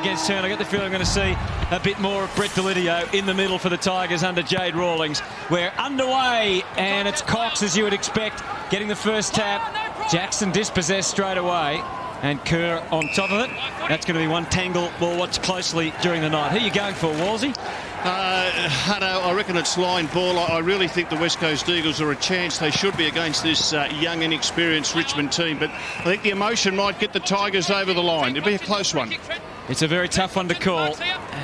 against turn. I get the feeling I'm going to see a bit more of Brett Delidio in the middle for the Tigers under Jade Rawlings. We're underway, and it's Cox, as you would expect, getting the first tap. Jackson dispossessed straight away, and Kerr on top of it. That's going to be one tangle we'll watch closely during the night. Who are you going for, Wolsey? Hutto, I reckon it's line ball. I really think the West Coast Eagles are a chance. They should be against this young, inexperienced Richmond team. But I think the emotion might get the Tigers over the line. It'll be a close one. It's a very tough one to call.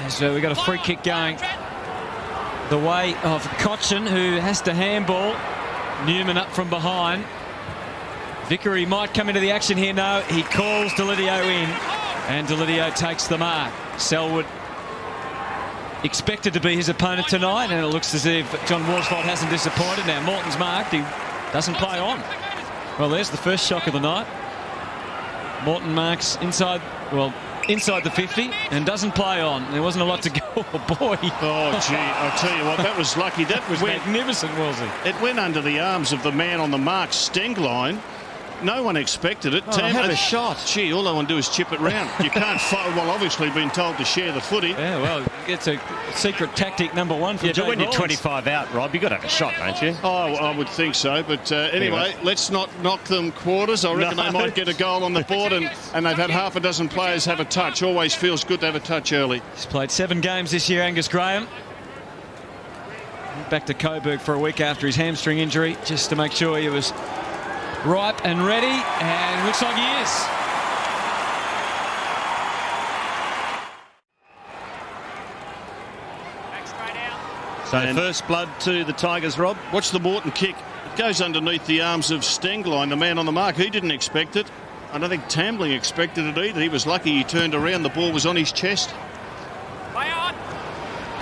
So we've got a free kick going the way of Cochin, who has to handball. Newman up from behind. Vickery might come into the action here. No, he calls Delidio in, and Delidio takes the mark. Selwood expected to be his opponent tonight, and it looks as if John Worsfold hasn't disappointed. Now Morton's marked, he doesn't play on. Well, there's the first shock of the night. Morton marks inside the 50 and doesn't play on. There wasn't a lot to go. Oh boy. Oh gee, I'll tell you what, that was lucky. That was magnificent, Wolsey. It went under the arms of the man on the mark sting line. No one expected it. Have a shot. Gee, all I want to do is chip it round. You can't fight. Well, obviously been told to share the footy. Yeah, well, it's a secret tactic number one for Jade Jade when Rawlings. You're 25 out, Rob, you've got to have a shot, don't you? Oh, I would think so. But anyway, let's not knock them quarters. I reckon they might get a goal on the board, and they've had half a dozen players have a touch. Always feels good to have a touch early. He's played 7 games this year, Angus Graham. Back to Coburg for a week after his hamstring injury, just to make sure he was ripe and ready, and looks like he is. So first blood to the Tigers, Rob. Watch the Morton kick. It goes underneath the arms of Stengline, the man on the mark. He didn't expect it. I don't think Tambling expected it either. He was lucky he turned around. The ball was on his chest.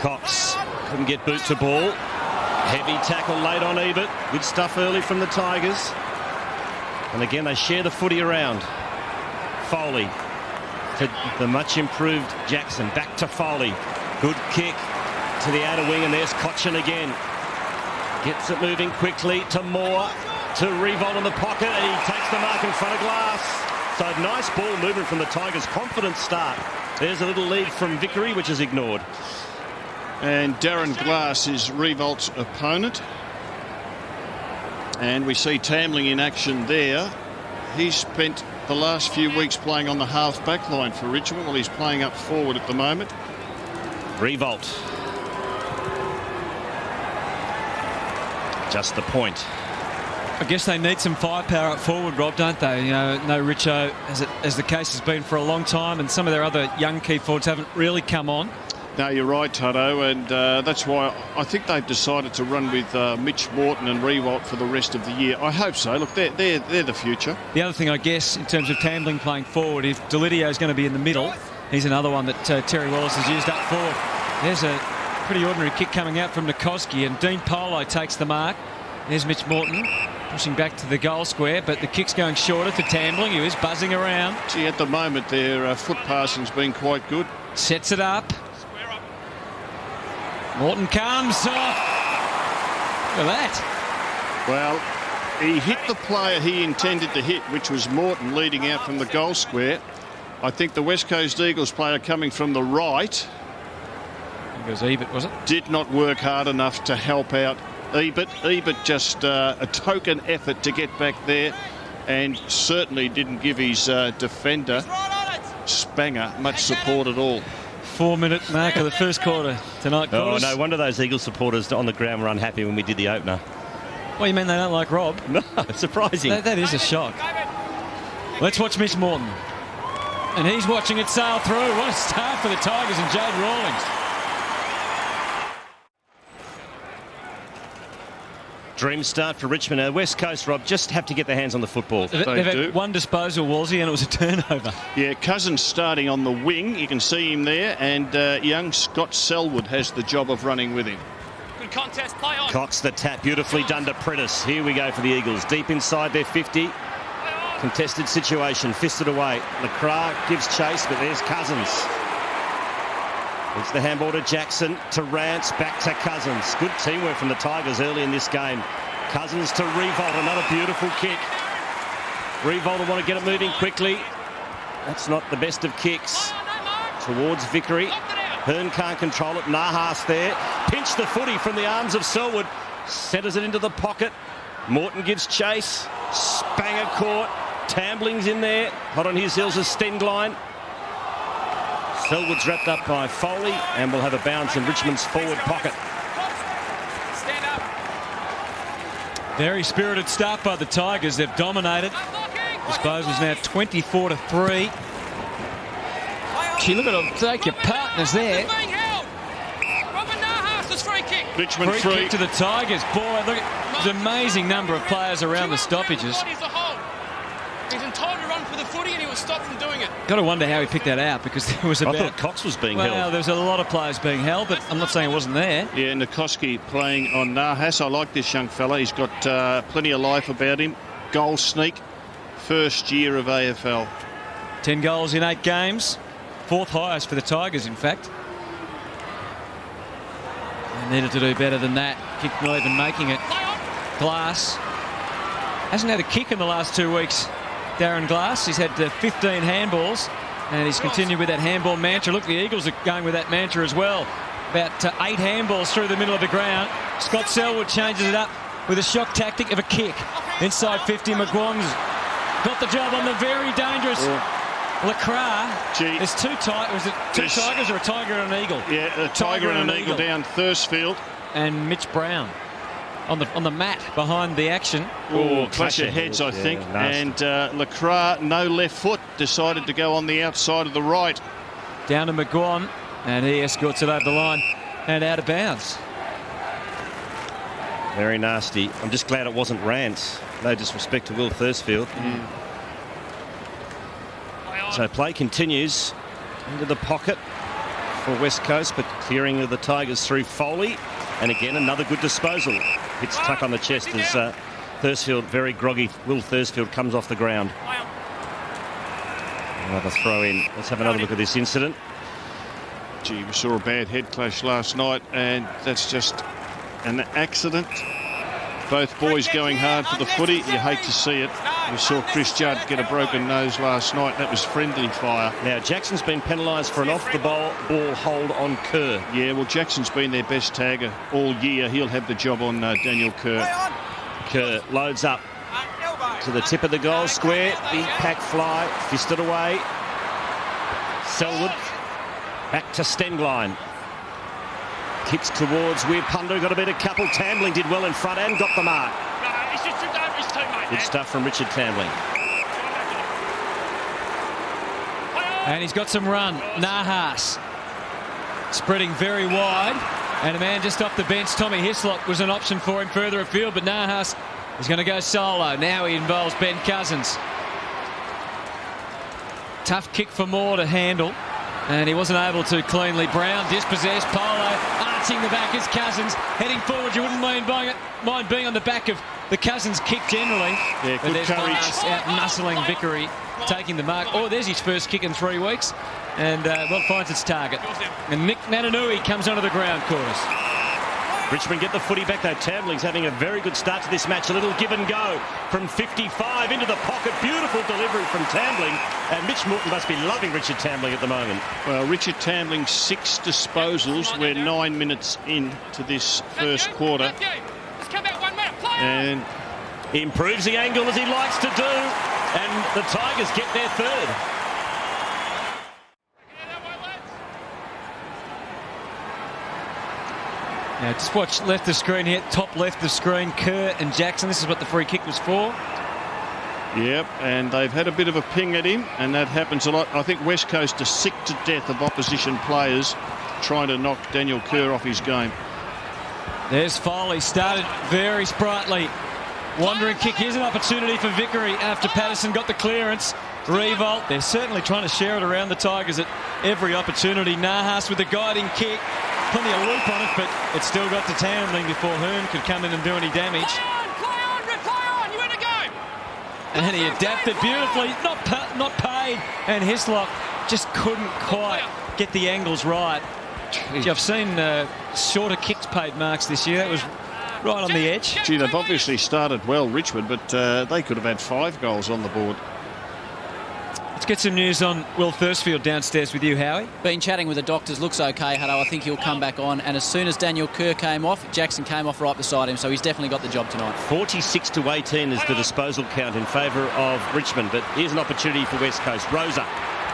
Cox couldn't get boot to ball. Heavy tackle late on Ebert. Good stuff early from the Tigers. And again, they share the footy around. Foley to the much improved Jackson. Back to Foley. Good kick to the outer wing, and there's Cochin again. Gets it moving quickly to Moore. To Revolt in the pocket, and he takes the mark in front of glass. So nice ball movement from the Tigers. Confident start. There's a little lead from Vickery, which is ignored. And Darren Glass is Revolt's opponent. And we see Tambling in action there. He's spent the last few weeks playing on the half-back line for Richmond. Well, he's playing up forward at the moment. Revolt. Just the point. I guess they need some firepower up forward, Rob, don't they? You know, no Richo, as the case has been for a long time, and some of their other young key forwards haven't really come on. No, you're right, Hutto, and that's why I think they've decided to run with Mitch Morton and Revolt for the rest of the year. I hope so. Look, they're the future. The other thing, I guess, in terms of Tambling playing forward, if Delidio is going to be in the middle, he's another one that Terry Wallace has used up forward. There's a pretty ordinary kick coming out from Nikoski, and Dean Polo takes the mark. There's Mitch Morton pushing back to the goal square, but the kick's going shorter to Tambling, who is buzzing around. Gee, at the moment, their foot passing's been quite good. Sets it up. Morton comes off. Look at that. Well, he hit the player he intended to hit, which was Morton leading out from the goal square. I think the West Coast Eagles player coming from the right, I think it was Ebert, was it? Did not work hard enough to help out Ebert. Ebert just a token effort to get back there, and certainly didn't give his defender, Spanger, much support at all. 4-minute mark of the first quarter tonight. Oh, no wonder those Eagles supporters on the ground were unhappy when we did the opener. What, you mean they don't like Rob? No, surprising. That is a shock. Let's watch Mitch Morton. And he's watching it sail through. What a start for the Tigers and Jade Rawlings. Dream start for Richmond. West Coast, Rob, just have to get their hands on the football. They've had one disposal, Wolsey, and it was a turnover. Yeah, Cousins starting on the wing. You can see him there. And young Scott Selwood has the job of running with him. Good contest, play on. Cox the tap, beautifully done to Prentice. Here we go for the Eagles. Deep inside their 50. Contested situation, fisted away. LeCras gives chase, but there's Cousins. It's the handball to Jackson, to Rance, back to Cousins. Good teamwork from the Tigers early in this game. Cousins to Revolt, another beautiful kick. Revolt will want to get it moving quickly. That's not the best of kicks. To towards Vickery. Hearn can't control it. Nahas there. Pinch the footy from the arms of Selwood. Centres it into the pocket. Morton gives chase. Spanger caught. Tambling's in there. Hot on his heels is Stengline. Selwood's wrapped up by Foley and will have a bounce in Richmond's forward pocket. Stand up. Very spirited start by the Tigers. They've dominated. Disposal's now 24-3. Gee, look at them take your partners there. Being held. Robin Nahas' free kick. Richmond Free free. kick to the Tigers. Boy, look at there's an amazing number of players around the stoppages. He's entitled to run for the footy and he was stopped from doing it. Got to wonder how he picked that out, because there was I about... thought Cox was being Well, held. there was a lot of players being held, but I'm not saying it wasn't there. Yeah, Nikoski playing on Nahas. I like this young fella. He's got plenty of life about him. Goal sneak. First year of AFL. 10 goals in 8 games. 4th highest for the Tigers, in fact. They needed to do better than that. Kick not even making it. Glass hasn't had a kick in the last 2 weeks. Darren Glass, he's had 15 handballs, and he's continued with that handball mantra. Look, the Eagles are going with that mantra as well. About 8 handballs through the middle of the ground. Scott Selwood changes it up with a shock tactic of a kick. Inside 50, McGuan's got the job on the very dangerous Lacroix. There's two Tigers. Was it two Tigers or a Tiger and an Eagle? Yeah, a Tiger and an Eagle down Thursfield. And Mitch Brown on the mat behind the action. Oh, clash of heads, I think. Nasty. And Lacroix, no left foot, decided to go on the outside of the right. Down to McGuan, and he escorts it over the line and out of bounds. Very nasty. I'm just glad it wasn't Rance. No disrespect to Will Thursfield. So play continues into the pocket for West Coast, but clearing of the Tigers through Foley. And again, another good disposal. Hits Tuck on the chest as Thursfield, very groggy. Will Thursfield comes off the ground. Another throw in. Let's have another look at this incident. Gee, we saw a bad head clash last night, and that's just an accident. Both boys going hard for the footy. You hate to see it. We saw Chris Judd get a broken nose last night. That was friendly fire. Now, Jackson's been penalised for an off-the-ball hold on Kerr. Yeah, well, Jackson's been their best tagger all year. He'll have the job on Daniel Kerr. Kerr loads up to the tip of the goal square. Big pack fly, fisted away. Selwood back to Stengline. Kicks towards Weir Pundu, got a bit of couple. Tambling did well in front and got the mark. Good stuff from Richard Tambling. And he's got some run. Nahas spreading very wide. And a man just off the bench, Tommy Hislop, was an option for him further afield, but Nahas is going to go solo. Now he involves Ben Cousins. Tough kick for Moore to handle. And he wasn't able to cleanly. Brown dispossessed. Polo arching the back is Cousins. Heading forward, you wouldn't mind being on the back of the Cousins kick generally. Yeah, but good there's courage. Glass out muscling Vickery, taking the mark. Oh, there's his first kick in 3 weeks. And, well, finds its target. And Nick Natanui comes onto the ground quarters. Richmond get the footy back though. Tambling's having a very good start to this match. A little give and go from 55 into the pocket. Beautiful delivery from Tambling. And Mitch Morton must be loving Richard Tambling at the moment. Well, Richard Tambling, 6 disposals. We're 9 minutes into this first quarter. And he improves the angle as he likes to do. And the Tigers get their third. Now, just watch left of screen here, top left of screen, Kerr and Jackson. This is what the free kick was for. Yep, and they've had a bit of a ping at him, and that happens a lot. I think West Coast are sick to death of opposition players trying to knock Daniel Kerr off his game. There's Foley, started very sprightly. Wandering kick, here's an opportunity for Vickery after Patterson got the clearance. Revolt, they're certainly trying to share it around the Tigers at every opportunity. Nahas with the guiding kick. Plenty of loop on it, but it still got to Tambling before Hearn could come in and do any damage. Play on, you in a go. And he adapted beautifully, not paid. And Hislop just couldn't quite get the angles right. Gee, I've seen shorter kicks paid marks this year. That was right on the edge. Gee, they've obviously started well, Richmond, but they could have had 5 goals on the board. It's get some news on Will Thursfield downstairs with you, Howie. Been chatting with the doctors, looks okay, Hutto. I think he'll come back on. And as soon as Daniel Kerr came off, Jackson came off right beside him, so he's definitely got the job tonight. 46-18 is the disposal count in favour of Richmond. But here's an opportunity for West Coast. Rosa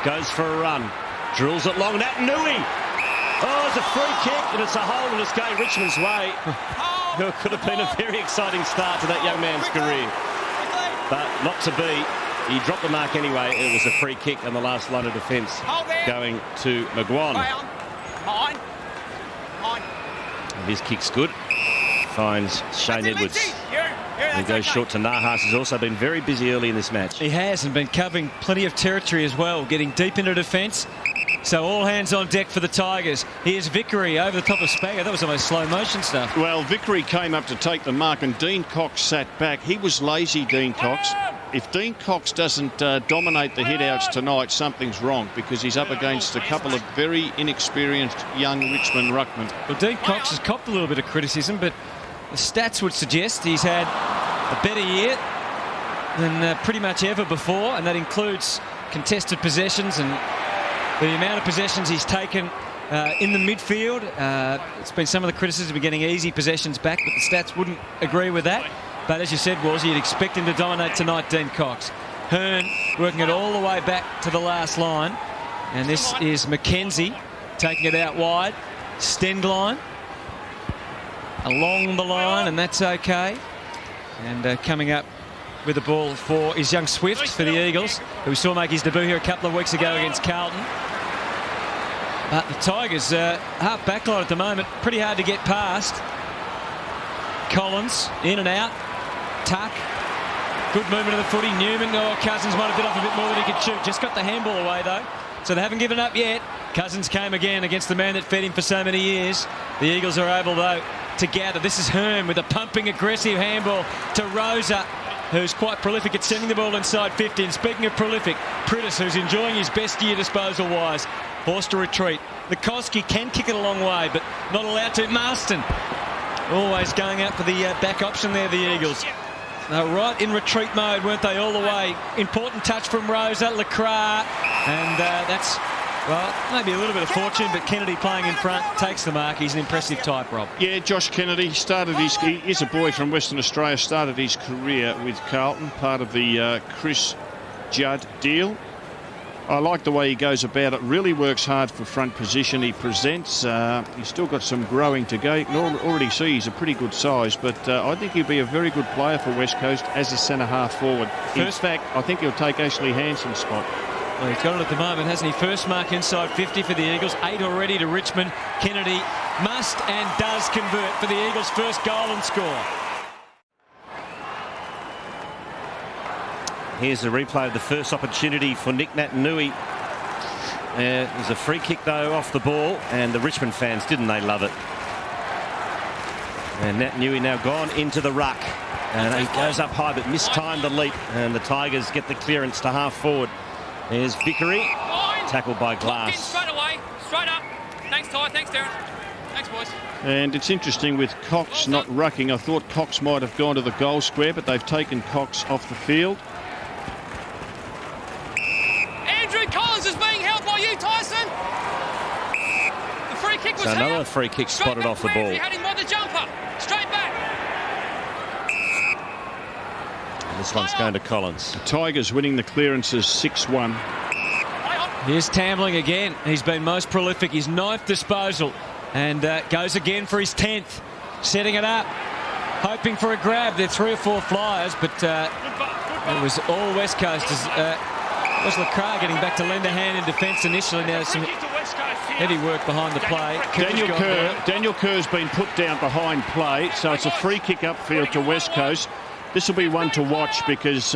goes for a run, drills it long. Nat Nui. Oh, it's a free kick, and it's a hole, and it's going Richmond's way. It could have been a very exciting start to that young man's career, but not to be. He dropped the mark anyway. It was a free kick on the last line of defence going to McGuan. And his kick's good. Finds Shane Edwards. He goes short to Nahas, who's also been very busy early in this match. He has, and been covering plenty of territory as well, getting deep into defence. So all hands on deck for the Tigers. Here's Vickery over the top of Spagger. That was almost slow motion stuff. Well, Vickery came up to take the mark, and Dean Cox sat back. He was lazy, Dean Cox. If Dean Cox doesn't dominate the hit-outs tonight, something's wrong, because he's up against a couple of very inexperienced young Richmond ruckmen. Well, Dean Cox has copped a little bit of criticism, but the stats would suggest he's had a better year than pretty much ever before, and that includes contested possessions and the amount of possessions he's taken in the midfield. It's been some of the criticism of getting easy possessions back, but the stats wouldn't agree with that. But as you said, Walsey, you'd expect him to dominate tonight, Dean Cox. Hearn working it all the way back to the last line. And this is McKenzie taking it out wide. Stendline along the line, and that's okay. And coming up with the ball for is young Swift for the Eagles, who we saw make his debut here a couple of weeks ago against Carlton. But the Tigers half backline at the moment, pretty hard to get past. Collins in and out. Tuck. Good movement of the footy. Newman. Oh, Cousins might have bit off a bit more than he could shoot. Just got the handball away though. So they haven't given up yet. Cousins came again against the man that fed him for so many years. The Eagles are able though to gather. This is Hearn with a pumping aggressive handball to Rosa, who's quite prolific at sending the ball inside 50. And speaking of prolific, Pritis, who's enjoying his best year disposal-wise, forced to retreat. Nikoski can kick it a long way, but not allowed to. Marston always going out for the back option there, the Eagles. They were right in retreat mode, weren't they, all the way? Important touch from Rosa, Lacroix, and that's, well, maybe a little bit of fortune, but Kennedy playing in front takes the mark. He's an impressive type, Rob. Yeah, Josh Kennedy started he is a boy from Western Australia, started his career with Carlton, part of the Chris Judd deal. I like the way he goes about it, really works hard for front position. He presents, he's still got some growing to go. You can already see he's a pretty good size, but I think he'll be a very good player for West Coast as a centre half forward. In fact, I think he'll take Ashley Hanson's spot. Well, he's got it at the moment, hasn't he? First mark inside 50 for the Eagles, 8 already to Richmond. Kennedy must and does convert for the Eagles' first goal and score. Here's a replay of the first opportunity for Nick Naitanui. There's a free kick, though, off the ball, and the Richmond fans, didn't they love it? And Naitanui now gone into the ruck. And he goes up high, but mistimed the leap, and the Tigers get the clearance to half forward. There's Vickery, tackled by Glass. Straight away, straight up. Thanks, Ty. Thanks, Darren. Thanks, boys. And it's interesting with Cox not rucking. I thought Cox might have gone to the goal square, but they've taken Cox off the field. Andrew Collins is being held by you, Tyson. The free kick was So another here. free kick Straight spotted back off the to ball. Andrew, had him by the jumper. Straight back. And this one's going to Collins. The Tigers winning the clearances 6-1. Here's Tambling again. He's been most prolific. His 9th disposal, and goes again for his 10th. Setting it up, hoping for a grab. There are 3 or 4 flyers, but it was all West Coast. Was Lacroix getting back to lend a hand in defence initially. Now some heavy work behind the play. Daniel Kerr's been put down behind play, so it's a free kick upfield to West Coast. This will be one to watch, because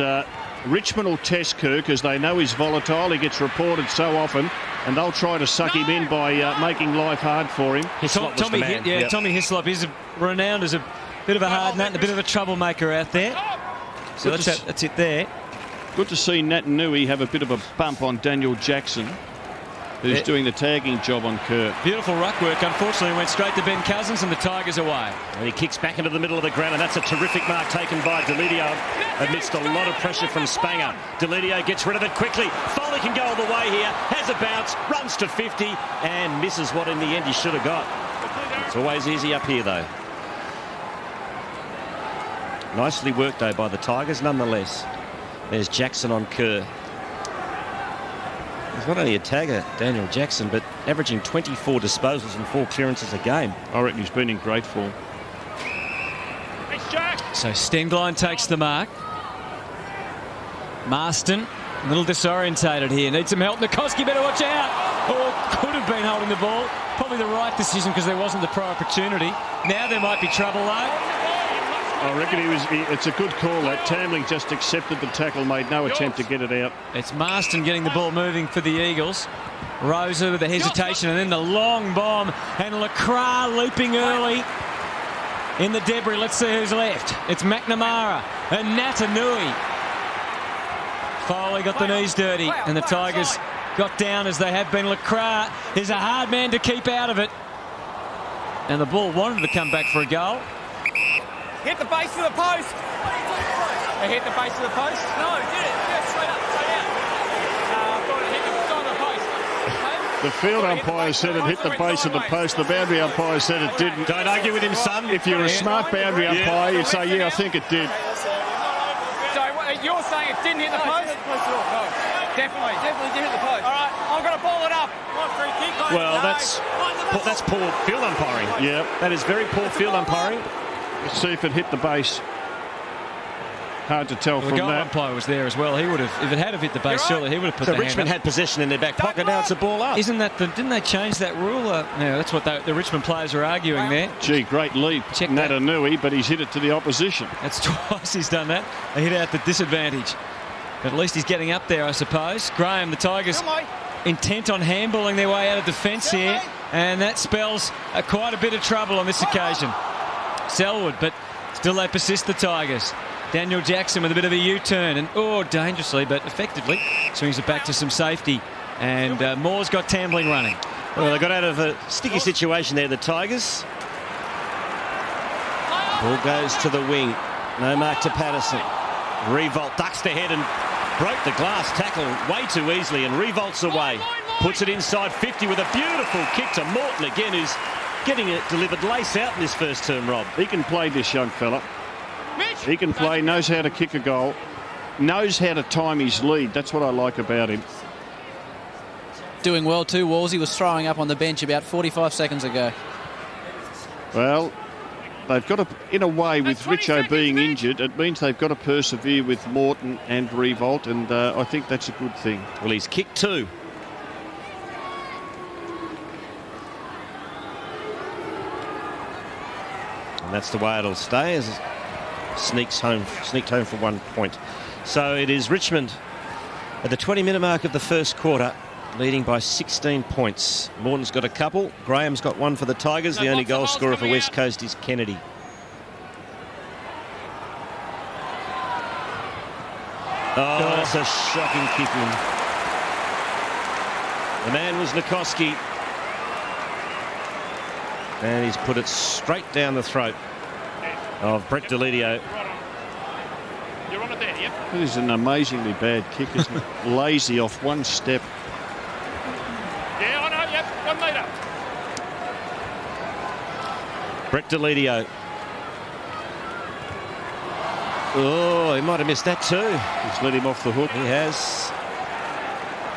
Richmond will test Kerr because they know he's volatile. He gets reported so often, and they'll try to suck him in by making life hard for him. Tommy Hislop is renowned as a bit of a hard nut and a bit of a troublemaker out there. So that's it there. Good to see Naitanui have a bit of a bump on Daniel Jackson. who's doing the tagging job on Kerr. Beautiful ruck work. Unfortunately, went straight to Ben Cousins and the Tigers away. And he kicks back into the middle of the ground, and that's a terrific mark taken by Delidio amidst a lot of pressure from Spanger. Delidio gets rid of it quickly. Foley can go all the way here, has a bounce, runs to 50 and misses what in the end he should have got. It's always easy up here though. Nicely worked though by the Tigers nonetheless. There's Jackson on Kerr. He's not only a tagger, Daniel Jackson, but averaging 24 disposals and 4 clearances a game. I reckon he's been in great form. So Stenglein takes the mark. Marston, a little disorientated here. Needs some help. Nikoski better watch out. Oh, could have been holding the ball. Probably the right decision because there wasn't the pro opportunity. Now there might be trouble though. I reckon it's a good call that Tambling just accepted the tackle, made no attempt to get it out. It's Marston getting the ball moving for the Eagles. Rosa with the hesitation and then the long bomb, and LaCroix leaping early in the debris. Let's see who's left. It's McNamara and Natanui. Foley got the knees dirty and the Tigers got down as they have been. LaCroix is a hard man to keep out of it. And the ball wanted to come back for a goal. Hit the base of the post. They hit the base of the post? No, did it? Yeah, straight up, straight out. I thought it hit the post. The field umpire said it hit the base of the post. The boundary umpire said it didn't. Don't argue with him, son. If you're a smart boundary umpire, you'd say, yeah, I think it did. So you're saying it didn't hit the post? No. Definitely did hit the post. All right, I'm going to ball it up. Free kick. Well, that's poor field umpiring. Yeah. That is very poor field umpiring. Let's see if it hit the base. Hard to tell from the goal that. umpire was there as well. He would have, if it had hit the base, surely he would have put So the Richmond hand up. had possession in their back pocket. Now it's a ball up. Isn't that didn't they change that rule? Yeah, that's what the Richmond players are arguing there. Gee, great leap. Check that. Natanui, but he's hit it to the opposition. That's twice he's done that. They hit out the disadvantage. But at least he's getting up there, I suppose. Graham, the Tigers, intent on handballing their way out of defence here. And that spells quite a bit of trouble on this occasion. Selwood, but still they persist, the Tigers. Daniel Jackson with a bit of a U-turn and, dangerously, but effectively swings it back to some safety. And Moore's got Tambling running. Well, they got out of a sticky situation there, the Tigers. Ball goes to the wing. No mark to Patterson. Revolt ducks the head and broke the glass tackle way too easily and revolts away. Puts it inside 50 with a beautiful kick to Morton again, who's getting it delivered lace out in this first term, Rob. He can play, this young fella. He can play, knows how to kick a goal, knows how to time his lead. That's what I like about him. Doing well too, Wallsy was throwing up on the bench about 45 seconds ago. Well, they've got to, in a way, with Richo being injured, it means they've got to persevere with Morton and Revolt, and I think that's a good thing. Well, he's kicked 2. And that's the way it'll stay as it sneaked home for 1 point. So it is Richmond at the 20-minute mark of the first quarter, leading by 16 points. Morton's got a couple. Graham's got one for the Tigers. The only goal scorer for West Coast is Kennedy. Oh, that's a shocking kick in. The man was Nikoski. And he's put it straight down the throat of Brett Delidio. You're on it there, yep. It is an amazingly bad kick, isn't it? Lazy off one step. Yeah, I know, yep, 1 metre. Brett Delidio. Oh, he might have missed that too. He's let him off the hook. He has.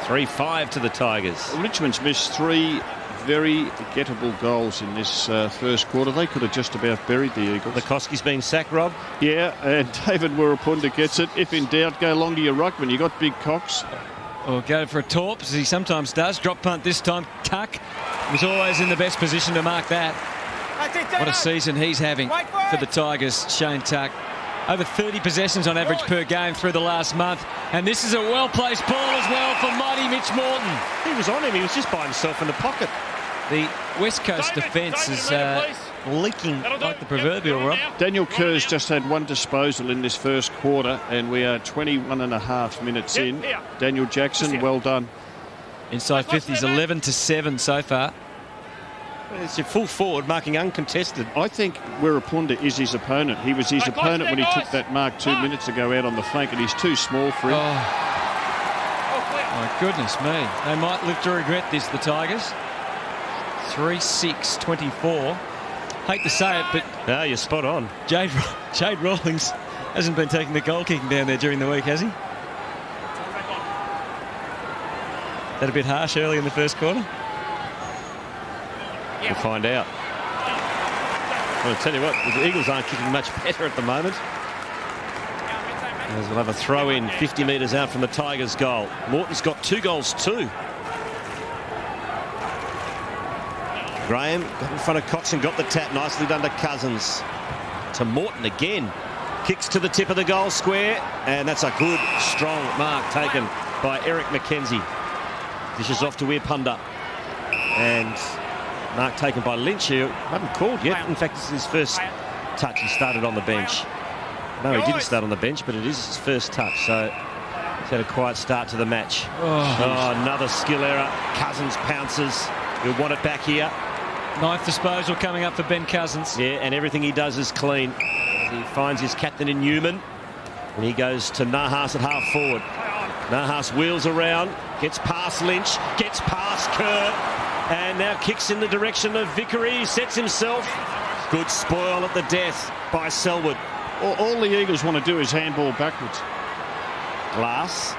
3-5 to the Tigers. Richmond's missed 3 very gettable goals in this first quarter. They could have just about buried the Eagles. Nikoski's been sacked, Rob. Yeah, and David Wirapunda gets it. If in doubt, go long to your ruckman. You got big Cox. Or go for a torp, as he sometimes does. Drop punt this time. Tuck was always in the best position to mark that. What a season he's having for the Tigers, Shane Tuck. Over 30 possessions on average per game through the last month. And this is a well-placed ball as well for mighty Mitch Morton. He was on him. He was just by himself in the pocket. The West Coast defence is leaking like the proverbial, Rob. Daniel Kerr's just had 1 disposal in this first quarter, and we are 21 and a half minutes in. Daniel Jackson, well done. Inside 50s, 11-7 so far. It's your full forward marking uncontested. I think Wirrapunda is his opponent. He was his opponent when he took that mark 2 minutes ago out on the flank, and he's too small for him. Oh, my goodness me. They might live to regret this, the Tigers. 3-6-24. Hate to say it, but... No, you're spot on. Jade Rawlings hasn't been taking the goal kicking down there during the week, has he? That a bit harsh early in the first quarter? We'll find out. I'll tell you what, the Eagles aren't kicking much better at the moment. As we'll have a throw in 50 metres out from the Tigers' goal. Morton's got 2 goals too. Graham got in front of Cox and got the tap. Nicely done to Cousins. To Morton again. Kicks to the tip of the goal square. And that's a good, strong mark taken by Eric McKenzie. Dishes off to Wirrapunda. And mark taken by Lynch, who haven't called yet. In fact, this is his first touch. He started on the bench. No, he didn't start on the bench, but it is his first touch. So he's had a quiet start to the match. Oh, another skill error. Cousins pounces. He'll want it back here. Ninth disposal coming up for Ben Cousins. Yeah, and everything he does is clean. He finds his captain in Newman. And he goes to Nahas at half forward. Nahas wheels around, gets past Lynch, gets past Kerr, and now kicks in the direction of Vickery. He sets himself. Good spoil at the death by Selwood. All the Eagles want to do is handball backwards. Glass.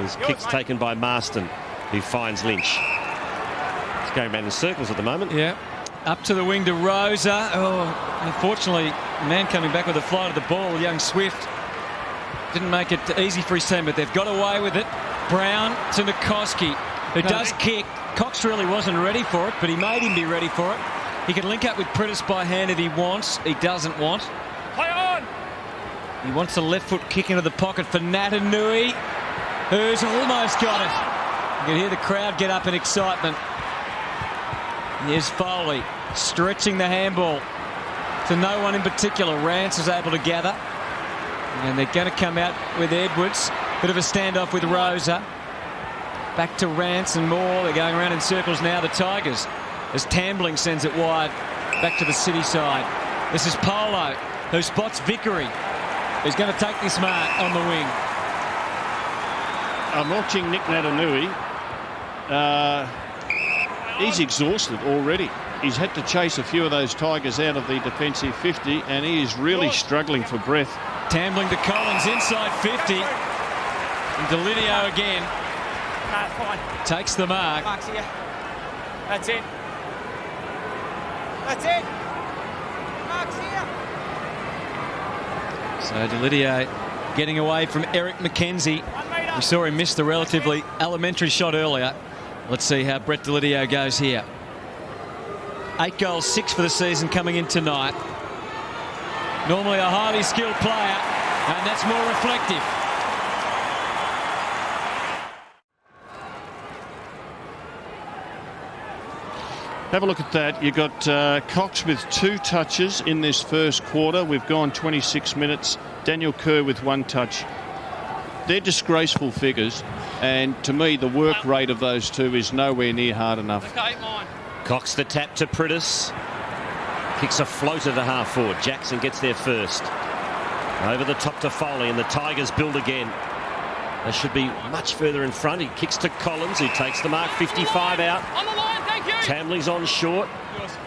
His kick's taken by Marston, who finds Lynch. He's going around in circles at the moment. Yeah. Up to the wing to Rosa. Oh, unfortunately, man coming back with a flight of the ball, young Swift. Didn't make it easy for his team, but they've got away with it. Brown to Nikoski, who does kick. Cox really wasn't ready for it, but he made him be ready for it. He can link up with Prittis by hand if he wants. He doesn't want. Play on! He wants a left foot kick into the pocket for Natanui, who's almost got it. You can hear the crowd get up in excitement. Here's Foley stretching the handball to no one in particular. Rance is able to gather. And they're going to come out with Edwards. Bit of a standoff with Rosa. Back to Rance and Moore. They're going around in circles now, the Tigers. As Tambling sends it wide back to the City side. This is Polo, who spots Vickery, who's going to take this mark on the wing. I'm watching Nick Natanui. He's exhausted already. He's had to chase a few of those Tigers out of the defensive 50, and he is really struggling for breath. Tambling to Collins inside 50. And Delidio again. Fine. Takes the mark. Mark's here. That's it. That's it. Mark's here. So Delidio getting away from Eric McKenzie. We saw him miss the relatively elementary shot earlier. Let's see how Brett Delidio goes here. 8 goals, 6 for the season coming in tonight. Normally a highly skilled player, and that's more reflective. Have a look at that. You got Cox with 2 touches in this first quarter. We've gone 26 minutes. Daniel Kerr with 1 touch. They're disgraceful figures, and to me the work rate of those 2 is nowhere near hard enough. Okay, mine. Cox the tap to Prittis. Kicks a floater to half forward. Jackson gets there first. Over the top to Foley, and the Tigers build again. They should be much further in front. He kicks to Collins, who takes the mark. 55 out. On the line, thank you. Tamley's on short.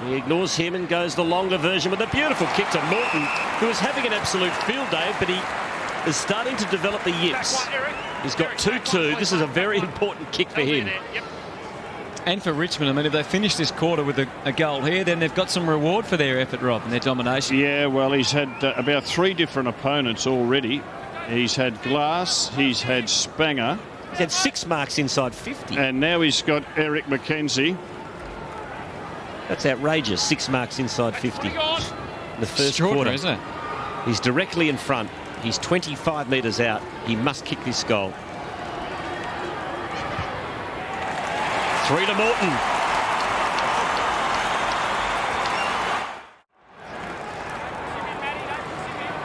He ignores him and goes the longer version with a beautiful kick to Morton, who is having an absolute field day, but he is starting to develop the yips. He's got 2-2. This is a very important kick for him. And for Richmond, I mean, if they finish this quarter with a goal here, then they've got some reward for their effort, Rob, and their domination. Yeah, well, he's had about 3 different opponents already. He's had Glass, he's had Spanger. He's had 6 marks inside 50. And now he's got Eric McKenzie. That's outrageous. 6 marks inside 50 in the first quarter. Isn't it? He's directly in front. He's 25 metres out. He must kick this goal. 3 to Morton.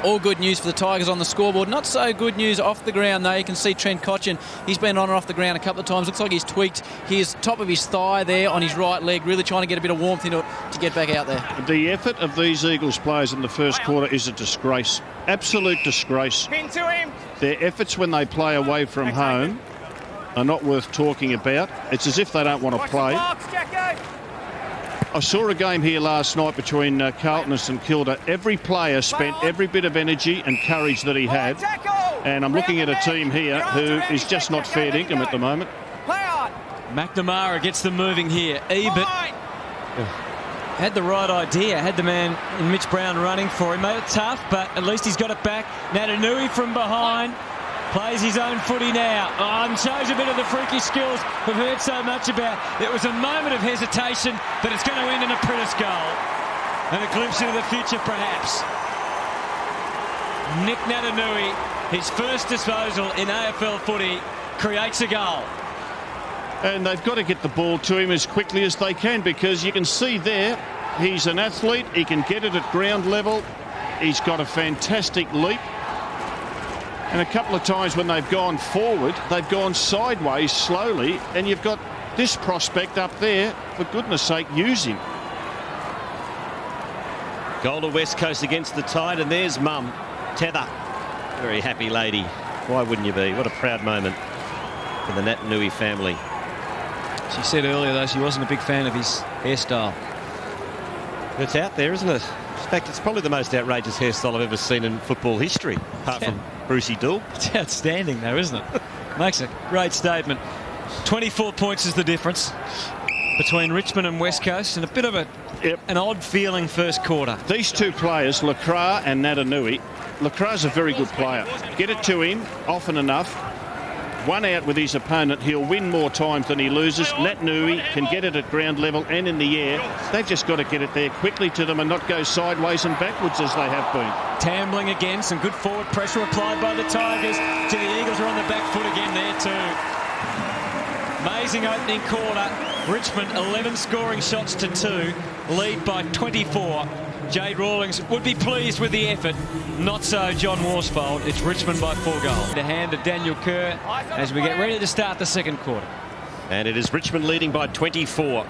All good news for the Tigers on the scoreboard. Not so good news off the ground, though. You can see Trent Cotchin. He's been on and off the ground a couple of times. Looks like he's tweaked his top of his thigh there on his right leg, really trying to get a bit of warmth into it to get back out there. The effort of these Eagles players in the first quarter is a disgrace. Absolute disgrace. Pin to him. Their efforts when they play away from home are not worth talking about. It's as if they don't want to play. I saw a game here last night between Carlton and St Kilda. Every player spent every bit of energy and courage that he had. And I'm looking at a team here who is just not fair dinkum at the moment. McNamara gets them moving here. Ebert had the right idea, had the man in Mitch Brown running for him. Made it tough, but at least he's got it back. Natanui from behind. Plays his own footy now. And shows a bit of the freaky skills we've heard so much about. It was a moment of hesitation, but it's going to end in a Pritis goal. And a glimpse into the future, perhaps. Nick Natanui, his first disposal in AFL footy, creates a goal. And they've got to get the ball to him as quickly as they can, because you can see there, he's an athlete. He can get it at ground level. He's got a fantastic leap. And a couple of times when they've gone forward, they've gone sideways slowly, and you've got this prospect up there. For goodness sake, use him. Goal to West Coast against the Tide, and there's Mum, Tether. Very happy lady. Why wouldn't you be? What a proud moment for the Natanui family. She said earlier, though, she wasn't a big fan of his hairstyle. It's out there, isn't it? In fact, it's probably the most outrageous hairstyle I've ever seen in football history, apart from Brucey Dool. It's outstanding, though, isn't it? Makes a great statement. 24 points is the difference between Richmond and West Coast, and a bit of an odd feeling first quarter. These two players, Lacroix and Natanui, Lacroix's a very good player. Get it to him often enough. One out with his opponent, he'll win more times than he loses. Natanui can get it at ground level and in the air. They've just got to get it there quickly to them and not go sideways and backwards as they have been. Tambling again, some good forward pressure applied by the Tigers. To the Eagles are on the back foot again there too. Amazing opening quarter. Richmond 11 scoring shots to 2, lead by 24. Jade Rawlings would be pleased with the effort. Not so John Worsfold. It's Richmond by 4 goals. The hand of Daniel Kerr as we get ready to start the second quarter. And it is Richmond leading by 24.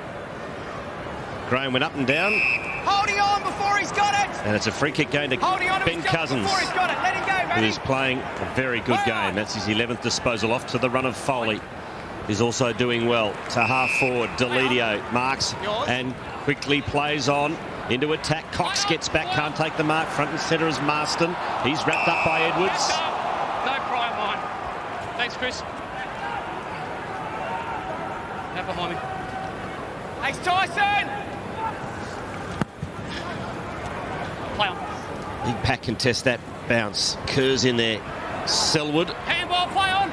Graham went up and down. Holding on before he's got it. And it's a free kick going to Ben Cousins, Before he's got it. Let him go, who is playing a very good game. That's his 11th disposal. Off to the run of Foley. Is also doing well. To half forward, Delidio marks and quickly plays on. Into attack, Cox gets back, can't take the mark. Front and centre is Marston. He's wrapped up by Edwards. No cry of mine. Thanks, Chris. Now behind me. Thanks, Tyson. Play on. Big Pack can test that bounce. Kerr's in there. Selwood Handball, play on.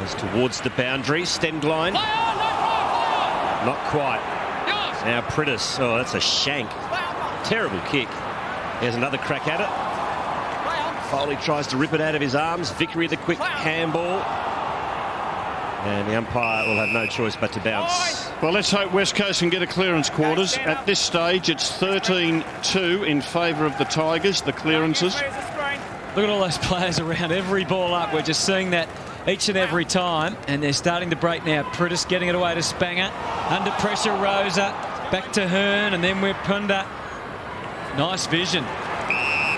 goes towards the boundary. Stemmed line. Play on, no cry, Not quite. play on. Yours. Now Pritis. Oh, that's a shank. Play on. Terrible kick. Here's another crack at it. Play on. Foley tries to rip it out of his arms. Vickery the quick handball. And the umpire will have no choice but to bounce. Well, let's hope West Coast can get a clearance quarters. At this stage, it's 13-2 in favour of the Tigers, the clearances. Where's the screen? Look at all those players around. Every ball up. We're just seeing that each and every time. And they're starting to break now. Pritis getting it away to Spanger. Under pressure, Rosa. Back to Hearn. And then we're Punda. Nice vision.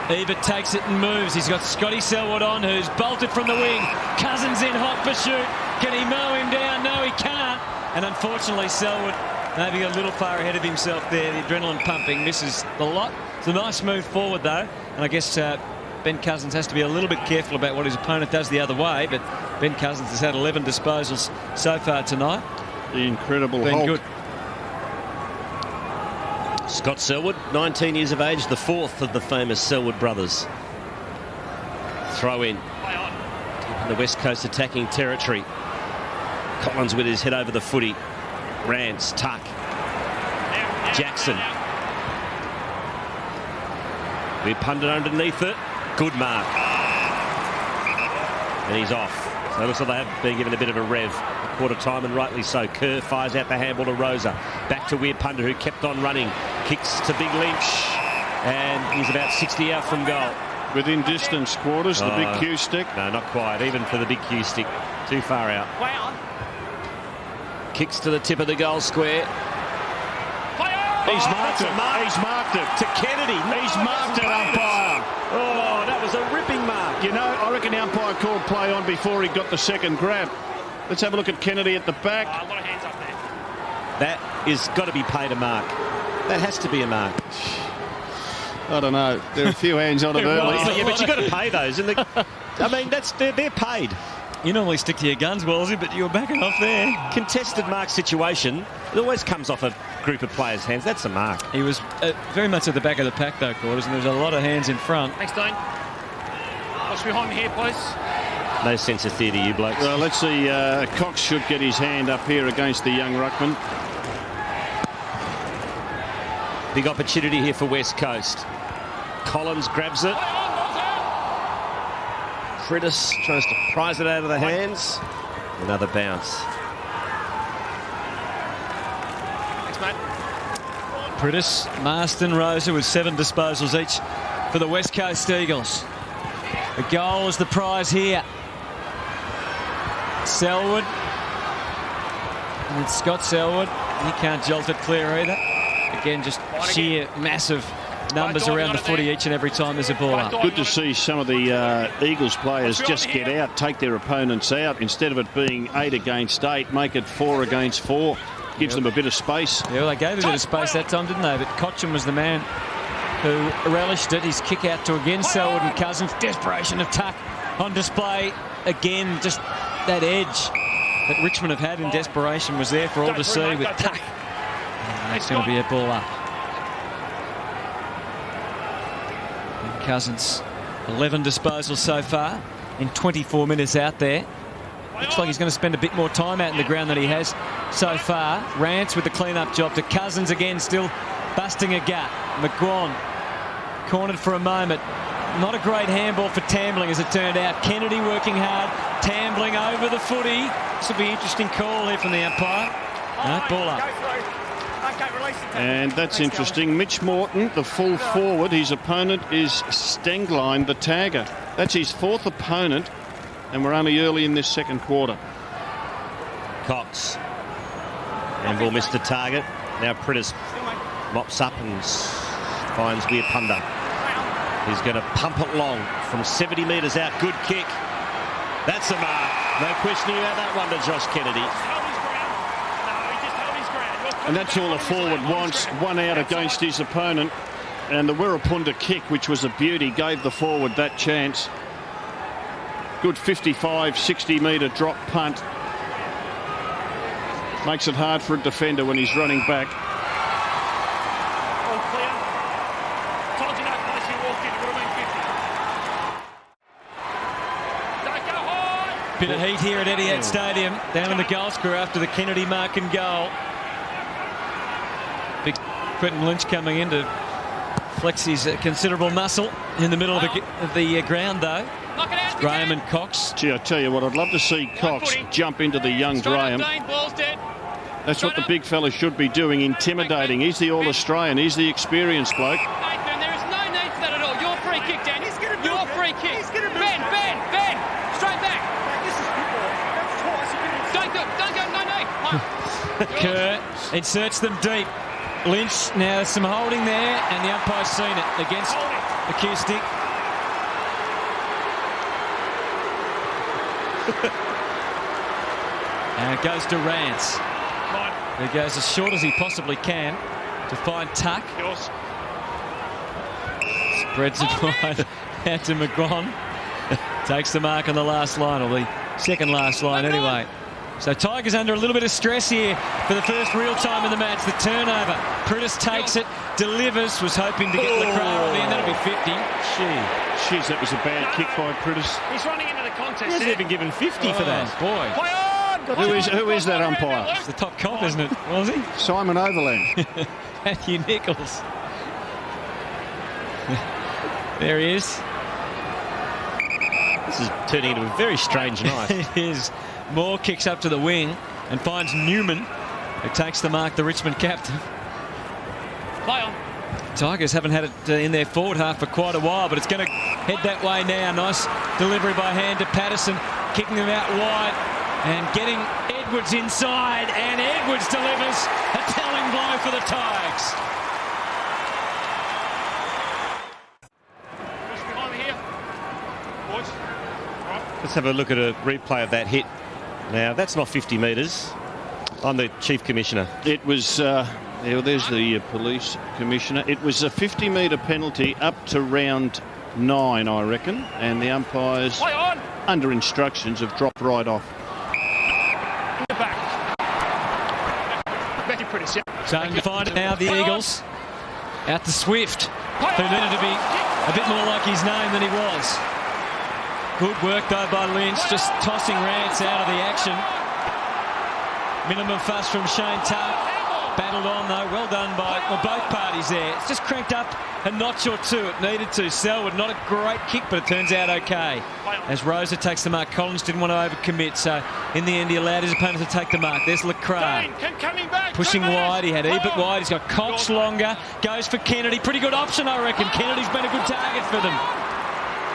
Ebert takes it and moves. He's got Scotty Selwood on, who's bolted from the wing. Cousins in hot pursuit. Can he mow him down? No, he can't. And unfortunately, Selwood maybe a little far ahead of himself there. The adrenaline pumping, misses the lot. It's a nice move forward, though. And I guess Ben Cousins has to be a little bit careful about what his opponent does the other way. But Ben Cousins has had 11 disposals so far tonight. The incredible Been Hulk. good. Scott Selwood, 19 years of age, the fourth of the famous Selwood brothers. Throw in. The West Coast attacking territory. Collins with his head over the footy. Rance, tuck. Jackson. We punted underneath it. Good mark. And he's off. So it looks like they have been given a bit of a rev. Quarter time, and rightly so. Kerr fires out the handball to Rosa. Back to Weir Punter, who kept on running. Kicks to Big Lynch. And he's about 60 out from goal. Within distance quarters, the big cue stick. No, not quite. Even for the big cue stick. Too far out. Play on. Kicks to the tip of the goal square. Play on. He's marked it. He's marked it. To Kennedy. He's marked it, umpire. Oh, that was a ripping mark. You know, I reckon the umpire called play on before he got the second grab. Let's have a look at Kennedy at the back. A lot of hands up there. That is got to be paid a mark. That has to be a mark. I don't know. There are a few hands on it early. Yeah, but you've got to pay those. And I mean, they're paid. You normally stick to your guns, Wellsy, but you were backing off there. Contested mark situation. It always comes off a group of players' hands. That's a mark. He was very much at the back of the pack, though, Quarters, and there's a lot of hands in front. Thanks, Dean. What's behind here, please? No sense of theatre, you blokes. Well, let's see. Cox should get his hand up here against the young ruckman. Big opportunity here for West Coast. Collins grabs it. Frittis tries to prise it out of the hands. Another bounce. Thanks, mate. Prittis, Marston, Rosa with 7 disposals each for the West Coast Eagles. The goal is the prize here. Selwood. And it's Scott Selwood. He can't jolt it clear either. Again, just sheer massive numbers around the footy each and every time there's a ball up. Good to see some of the Eagles players just get out, take their opponents out. Instead of it being 8 against 8, make it 4 against 4. Gives them a bit of space. Yeah, well, they gave a bit of space that time, didn't they? But Cotchin was the man who relished it. His kick out to again Selwood and Cousins. Desperation of Tuck on display. Again, just that edge that Richmond have had in desperation was there for all to see with Tuck. And that's going to be a ball up. And Cousins, 11 disposals so far in 24 minutes out there. Looks like he's going to spend a bit more time out in the ground than he has so far. Rance with the clean-up job to Cousins again, still busting a gap. McGuan cornered for a moment. Not a great handball for Tambling, as it turned out. Kennedy working hard, Tambling over the footy. This will be an interesting call here from the umpire. No, ball up. And that's interesting. Mitch Morton, the full forward. His opponent is Stenglein, the tagger. That's his 4th opponent, and we're only early in this second quarter. Cox. And will miss the target. Now Prittis mops up and finds Weirpunda. He's going to pump it long from 70 metres out. Good kick. That's a mark. No questioning about that one to Josh Kennedy. And that's all a forward wants. One out against his opponent. And the Weirpunda kick, which was a beauty, gave the forward that chance. Good 55, 60 metre drop punt. Makes it hard for a defender when he's running back. All clear. Told you no place you walked in. It would have been 50. Don't go hard. Bit of heat here at Etihad Stadium, down in the goal square after the Kennedy mark and goal. Big Quentin Lynch coming in to flex his considerable muscle in the middle of the ground, though. Knock it out. Graham and Cox. Gee, I tell you what, I'd love to see Cox jump into the young Graham. Ball's dead. That's what the big fella should be doing, intimidating. He's the All-Australian. He's the experienced bloke. Nathan, there is no need for that at all. Your free kick, Dan. Your free kick. Ben. Straight back. This is football. Don't go. No. Kerr inserts them deep. Lynch, now there's some holding there, and the umpire's seen it against the cue stick. And it goes to Rance. He goes as short as he possibly can to find Tuck. Spreads it wide out to McGuan. Takes the mark on the last line, or the second last line anyway. So Tigers under a little bit of stress here for the first real time in the match. The turnover. Prittis takes it, delivers, was hoping to get Lacroix on the end. That'll be 50. Jeez, that was a bad kick by Prittis. He's running into the contest. He hasn't even given 50 for that. Boy. Play on. Who is that umpire? It's the top cop, isn't it? Was he? Simon Overland. Matthew Nichols. There he is. This is turning into a very strange night. It is. Moore kicks up to the wing and finds Newman, who takes the mark, the Richmond captain. Play on. Tigers haven't had it in their forward half for quite a while, but it's going to head that way now. Nice delivery by hand to Patterson, kicking them out wide and getting Edwards inside, and Edwards delivers a telling blow for the Tigers. Let's have a look at a replay of that hit. Now, that's not 50 metres. I'm the Chief Commissioner. It was, there's the police commissioner. It was a 50-metre penalty up to round 9, I reckon, and the umpires, under instructions, have dropped right off. Starting to find it now, the Eagles. Out to Swift, who needed to be a bit more like his name than he was. Good work, though, by Lynch, just tossing Rance out of the action. Minimum fuss from Shane Tuck. Battled on, though. Well done by both parties there. It's just cranked up a notch or two. It needed to. Selwood, not a great kick, but it turns out okay. As Rosa takes the mark, Collins didn't want to overcommit, so in the end he allowed his opponent to take the mark. There's Lacroix pushing wide. He had Ebert wide. He's got Cox longer. Goes for Kennedy. Pretty good option, I reckon. Kennedy's been a good target for them.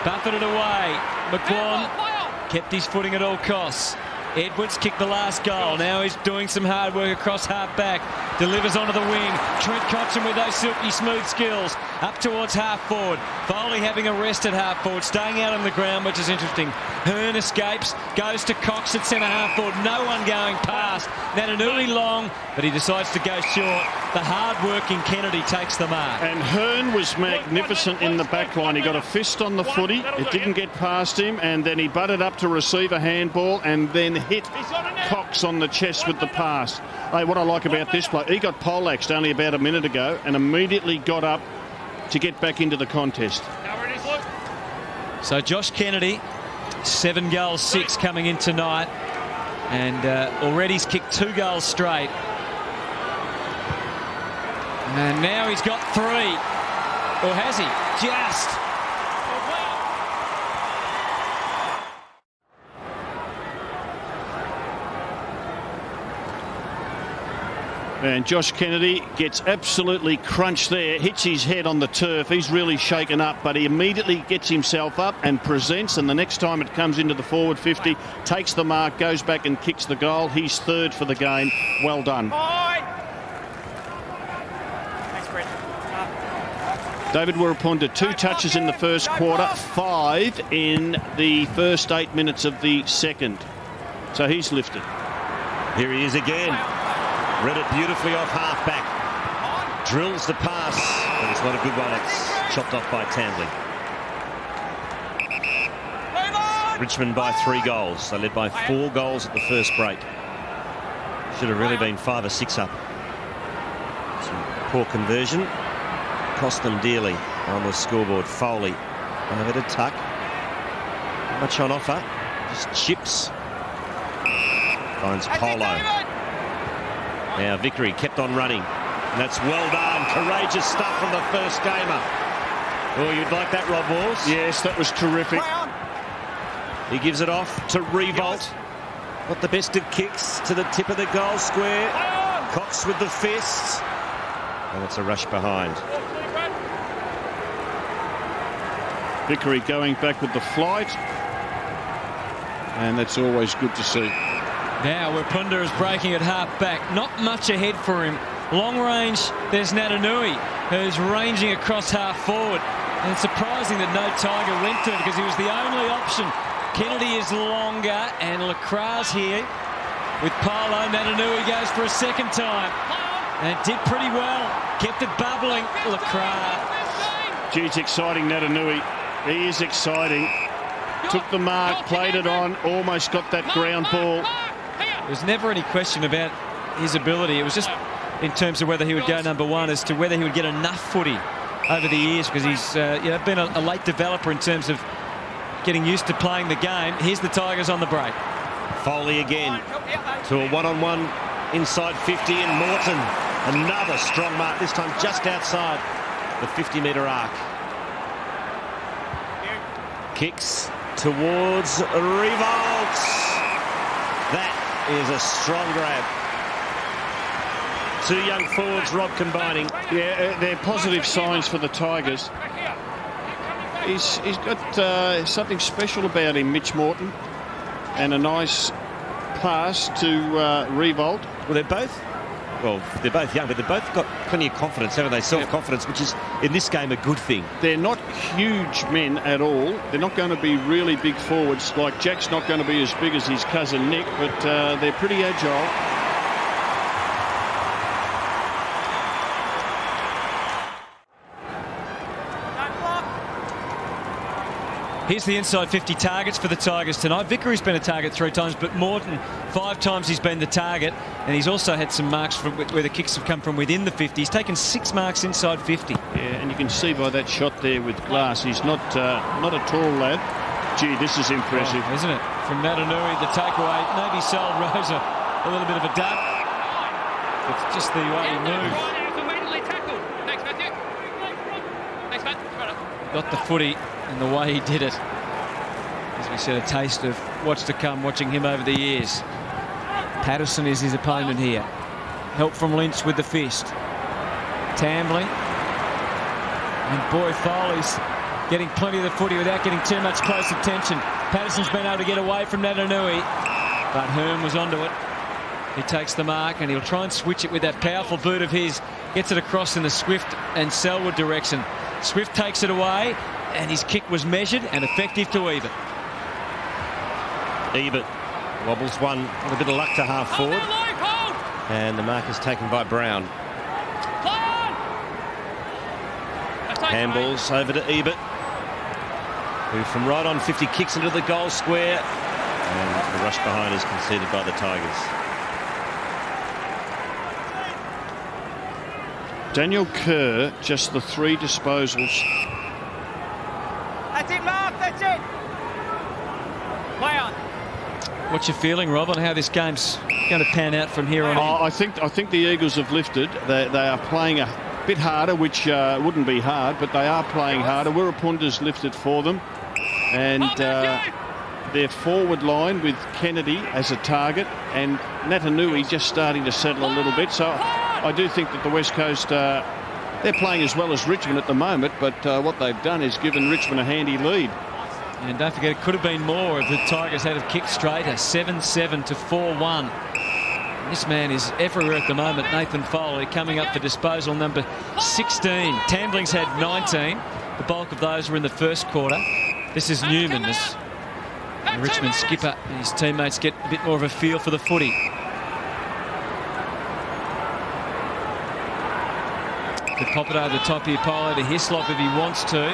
Buffeted away. McQuan kept his footing at all costs. Edwards kicked the last goal. Now he's doing some hard work across half back. Delivers onto the wing. Trent Cotchin with those silky smooth skills. Up towards half forward. Foley having a rest at half forward. Staying out on the ground, which is interesting. Hearn escapes. Goes to Cox at centre half forward. No one going past. Natanui long, but he decides to go short. The hard-working Kennedy takes the mark. And Hearn was magnificent in the back line. He got a fist on the footy. It didn't get past him, and then he butted up to receive a handball and then hit Cox on the chest with the pass. Hey, what I like about this play, he got poleaxed only about a minute ago and immediately got up to get back into the contest. So Josh Kennedy, 7 goals, 6 coming in tonight, and already he's kicked 2 goals straight. And now he's got 3. Or has he? Just. And Josh Kennedy gets absolutely crunched there, hits his head on the turf. He's really shaken up, but he immediately gets himself up and presents, and the next time it comes into the forward 50, takes the mark, goes back and kicks the goal. He's 3rd for the game. Well done. David Wirrapunta, 2 touches in the first quarter, 5 in the first 8 minutes of the second. So he's lifted. Here he is again. Read it beautifully off half-back. Drills the pass, but it's not a good one. It's chopped off by Tambling. Richmond by 3 goals. They led by 4 goals at the first break. Should have really been 5 or 6 up. Some poor conversion. Cost them dearly on the scoreboard. Foley over to Tuck. Not much on offer. Just chips. Finds Polo. Now Vickery kept on running. And that's well done. Courageous stuff from the first gamer. Oh, you'd like that, Rob Walls? Yes, that was terrific. He gives it off to Revolt. Not the best of kicks to the tip of the goal square. Cox with the fist. And it's a rush behind. Vickery going back with the flight. And that's always good to see. Now Wirrapunta is breaking at half back. Not much ahead for him. Long range, there's Natanui, who's ranging across half forward. And it's surprising that no Tiger went to it because he was the only option. Kennedy is longer and Lacroix here with Polo. Natanui goes for a second time and did pretty well. Kept it bubbling. Lacroix. Gee, it's exciting, Natanui. He is exciting. Took the mark, played it on, almost got that ground ball. There's never any question about his ability. It was just in terms of whether he would go number 1 as to whether he would get enough footy over the years because he's been a late developer in terms of getting used to playing the game. Here's the Tigers on the break. Foley again to a one-on-one inside 50 and Morton. Another strong mark, this time just outside the 50-metre arc. Kicks towards Revolt. That is a strong grab. Two young forwards, Rob, combining. Yeah, they're positive signs for the Tigers. He's got something special about him, Mitch Morton, and a nice pass to Revolt. Well, they're both young, but they've both got plenty of confidence, haven't they? Self-confidence, which is, in this game, a good thing. They're not huge men at all. They're not going to be really big forwards. Like Jack's not going to be as big as his cousin Nick, but they're pretty agile. Here's the inside 50 targets for the Tigers tonight. Vickery's been a target 3 times, but Morton 5 times he's been the target, and he's also had some marks from where the kicks have come from within the 50. He's taken 6 marks inside 50. Yeah, and you can see by that shot there with Glass, he's not a tall lad. Gee, this is impressive. Oh, isn't it? From Natanui, the takeaway. Maybe sold Rosa a little bit of a duck. It's just the way he moved. Thanks, Matthew. Thanks, Matt. Got the footy and the way he did it. As we said, a taste of what's to come watching him over the years. Patterson is his opponent here. Help from Lynch with the fist. Tambling. And boy, Foley's getting plenty of the footy without getting too much close attention. Patterson's been able to get away from Natanui, but Herm was onto it. He takes the mark and he'll try and switch it with that powerful boot of his. Gets it across in the Swift and Selwood direction. Swift takes it away, and his kick was measured and effective to Ebert. Ebert wobbles one with a bit of luck to half forward. And the mark is taken by Brown. Handballs over to Ebert, who from right on 50 kicks into the goal square. And the rush behind is conceded by the Tigers. Daniel Kerr, just the 3 disposals. That's it, Mark. That's it. Play on. What's your feeling, Rob, on how this game's going to pan out from here on in? I think the Eagles have lifted. They are playing a bit harder, which wouldn't be hard, but they are playing harder. Wirapunda's lifted for them. And their forward line with Kennedy as a target and Natanui just starting to settle a little bit. So I do think that the West Coast, they're playing as well as Richmond at the moment, but what they've done is given Richmond a handy lead. And don't forget, it could have been more if the Tigers had have kicked straighter. 7-7 to 4-1. This man is everywhere at the moment. Nathan Foley coming up for disposal number 16. Tambling's had 19. The bulk of those were in the first quarter. This is Newman, as the Richmond skipper and his teammates get a bit more of a feel for the footy. Could pop it over the top here, Polo to Hislop if he wants to.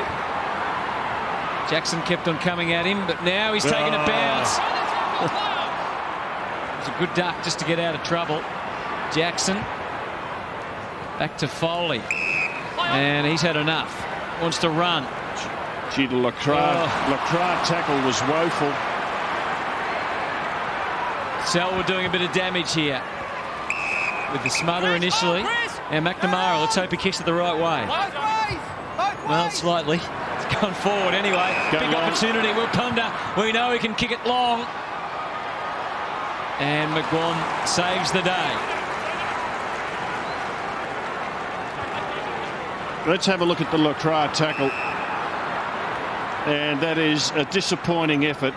Jackson kept on coming at him, but now he's taking a bounce. It's a good duck just to get out of trouble. Jackson back to Foley, and he's had enough. Wants to run. Gee, the Lacroix tackle was woeful. Selwood doing a bit of damage here with the smother initially. And McNamara, let's hope he kicks it the right way. Well, slightly. It's gone forward anyway. Big opportunity. Wirapunda, we know he can kick it long. And McGuan saves the day. Let's have a look at the Lacroix tackle. And that is a disappointing effort.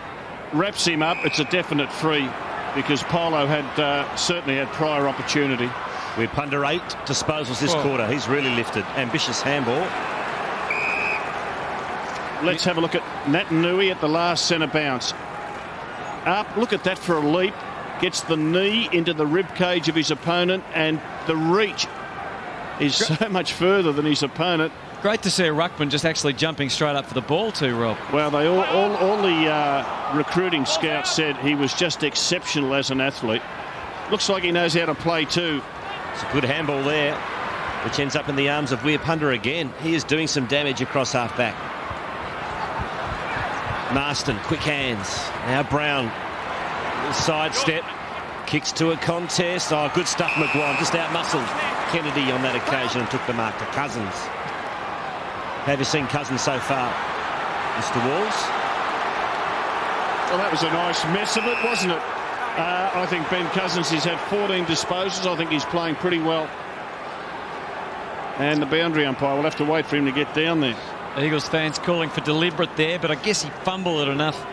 Wraps him up. It's a definite free because Polo had certainly had prior opportunity. We're under 8 disposals this quarter. He's really lifted. Ambitious handball. Let's have a look at Natanui at the last centre bounce. Up, look at that for a leap. Gets the knee into the rib cage of his opponent, and the reach is so much further than his opponent. Great to see a ruckman just actually jumping straight up for the ball too, Rob. Well, they all the recruiting scouts said he was just exceptional as an athlete. Looks like he knows how to play too. It's a good handball there, which ends up in the arms of Wirapunda again. He is doing some damage across half-back. Marston, quick hands. Now Brown, sidestep, kicks to a contest. Oh, good stuff, McGuan. Just out-muscled Kennedy on that occasion and took the mark to Cousins. Have you seen Cousins so far, Mr. Walls? Well, that was a nice mess of it, wasn't it? I think Ben Cousins has had 14 disposals. I think he's playing pretty well. And the boundary umpire will have to wait for him to get down there. Eagles fans calling for deliberate there, but I guess he fumbled it enough.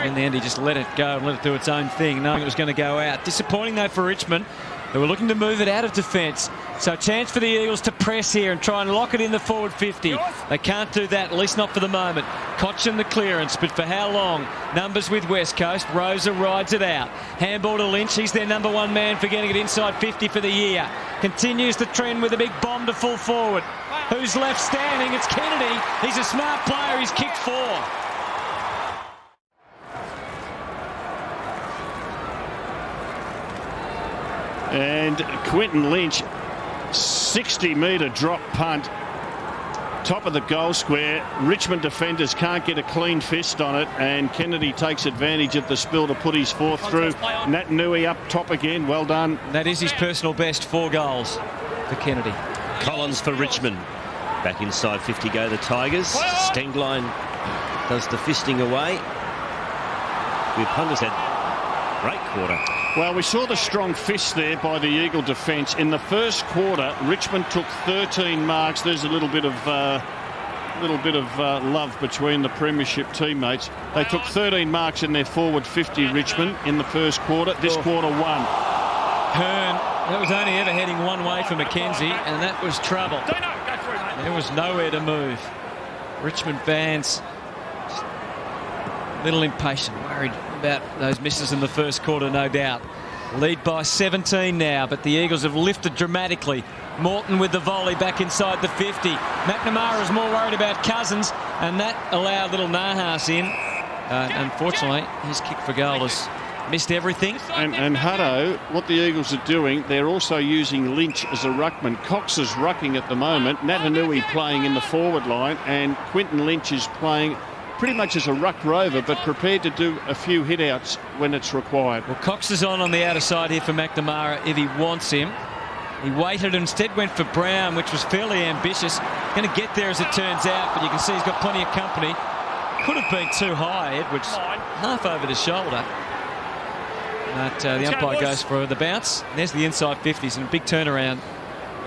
In the end, he just let it go and let it do its own thing, knowing it was going to go out. Disappointing, though, for Richmond. They were looking to move it out of defence. So a chance for the Eagles to press here and try and lock it in the forward 50. They can't do that, at least not for the moment. Cochin the clearance, but for how long? Numbers with West Coast. Rosa rides it out. Handball to Lynch. He's their number one man for getting it inside 50 for the year. Continues the trend with a big bomb to full forward. Who's left standing? It's Kennedy. He's a smart player. He's kicked 4. And Quinton Lynch, 60-metre drop punt, top of the goal square. Richmond defenders can't get a clean fist on it, and Kennedy takes advantage of the spill to put his 4th through. Nat Nui up top again. Well done. That is his personal best, 4 goals for Kennedy. Collins for Richmond. Back inside 50 go the Tigers. Stenglein does the fisting away. The punters had great quarter. Well, we saw the strong fist there by the Eagle defence. In the first quarter, Richmond took 13 marks. There's a little bit of love between the premiership teammates. They took 13 marks in their forward 50, Richmond, in the first quarter. This quarter, 1. Hearn, that was only ever heading one way for Mackenzie, and that was trouble. There was nowhere to move. Richmond fans a little impatient, worried about those misses in the first quarter, no doubt. Lead by 17 now, but the Eagles have lifted dramatically. Morton with the volley back inside the 50. McNamara is more worried about Cousins, and that allowed little Nahas in. Unfortunately, his kick for goal has missed everything. And Hutto, what the Eagles are doing, they're also using Lynch as a ruckman. Cox is rucking at the moment. Natanui playing in the forward line, and Quinton Lynch is playing pretty much as a ruck rover, but prepared to do a few hit-outs when it's required. Well, Cox is on the outer side here for McNamara if he wants him. He waited and instead went for Brown, which was fairly ambitious. Going to get there as it turns out, but you can see he's got plenty of company. Could have been too high. Edwards half over the shoulder. But the umpire goes for the bounce. And there's the inside 50s and a big turnaround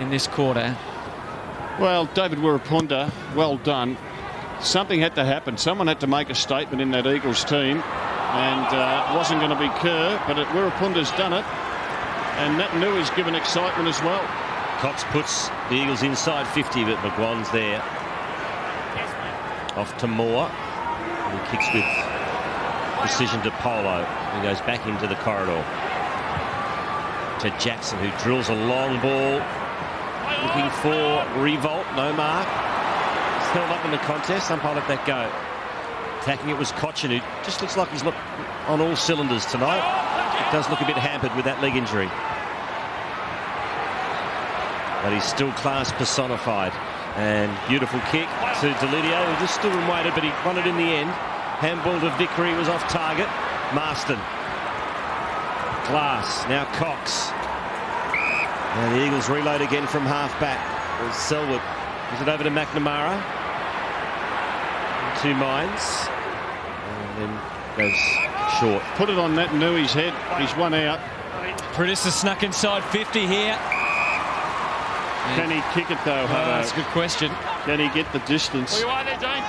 in this quarter. Well, David Wirapunda, well done. Something had to happen. Someone had to make a statement in that Eagles team, and it wasn't going to be Kerr, but Wirapunda's done it, and that Nui's given excitement as well. Cox puts the Eagles inside 50, but McGuan's there. Off to Moore. He kicks with precision to Polo. He goes back into the corridor to Jackson, who drills a long ball, looking for revolt. No mark. Held up in the contest. Umpire let that go. Attacking it was Cochin, who just looks like he's not on all cylinders tonight. It does look a bit hampered with that leg injury. But he's still class personified. And beautiful kick to Delidio, who just stood and waited, but he won it in the end. Handball to Vickery was off target. Marston. Glass. Now Cox. Now the Eagles reload again from half back. There's Selwood. Gives it over to McNamara. 2 minds. And then goes short. Put it on that Nui's head. He's one out. Pritis has snuck inside 50 here. Can he kick it though, Hutto? That's a good question. Can he get the distance? Well, you are there, Dane.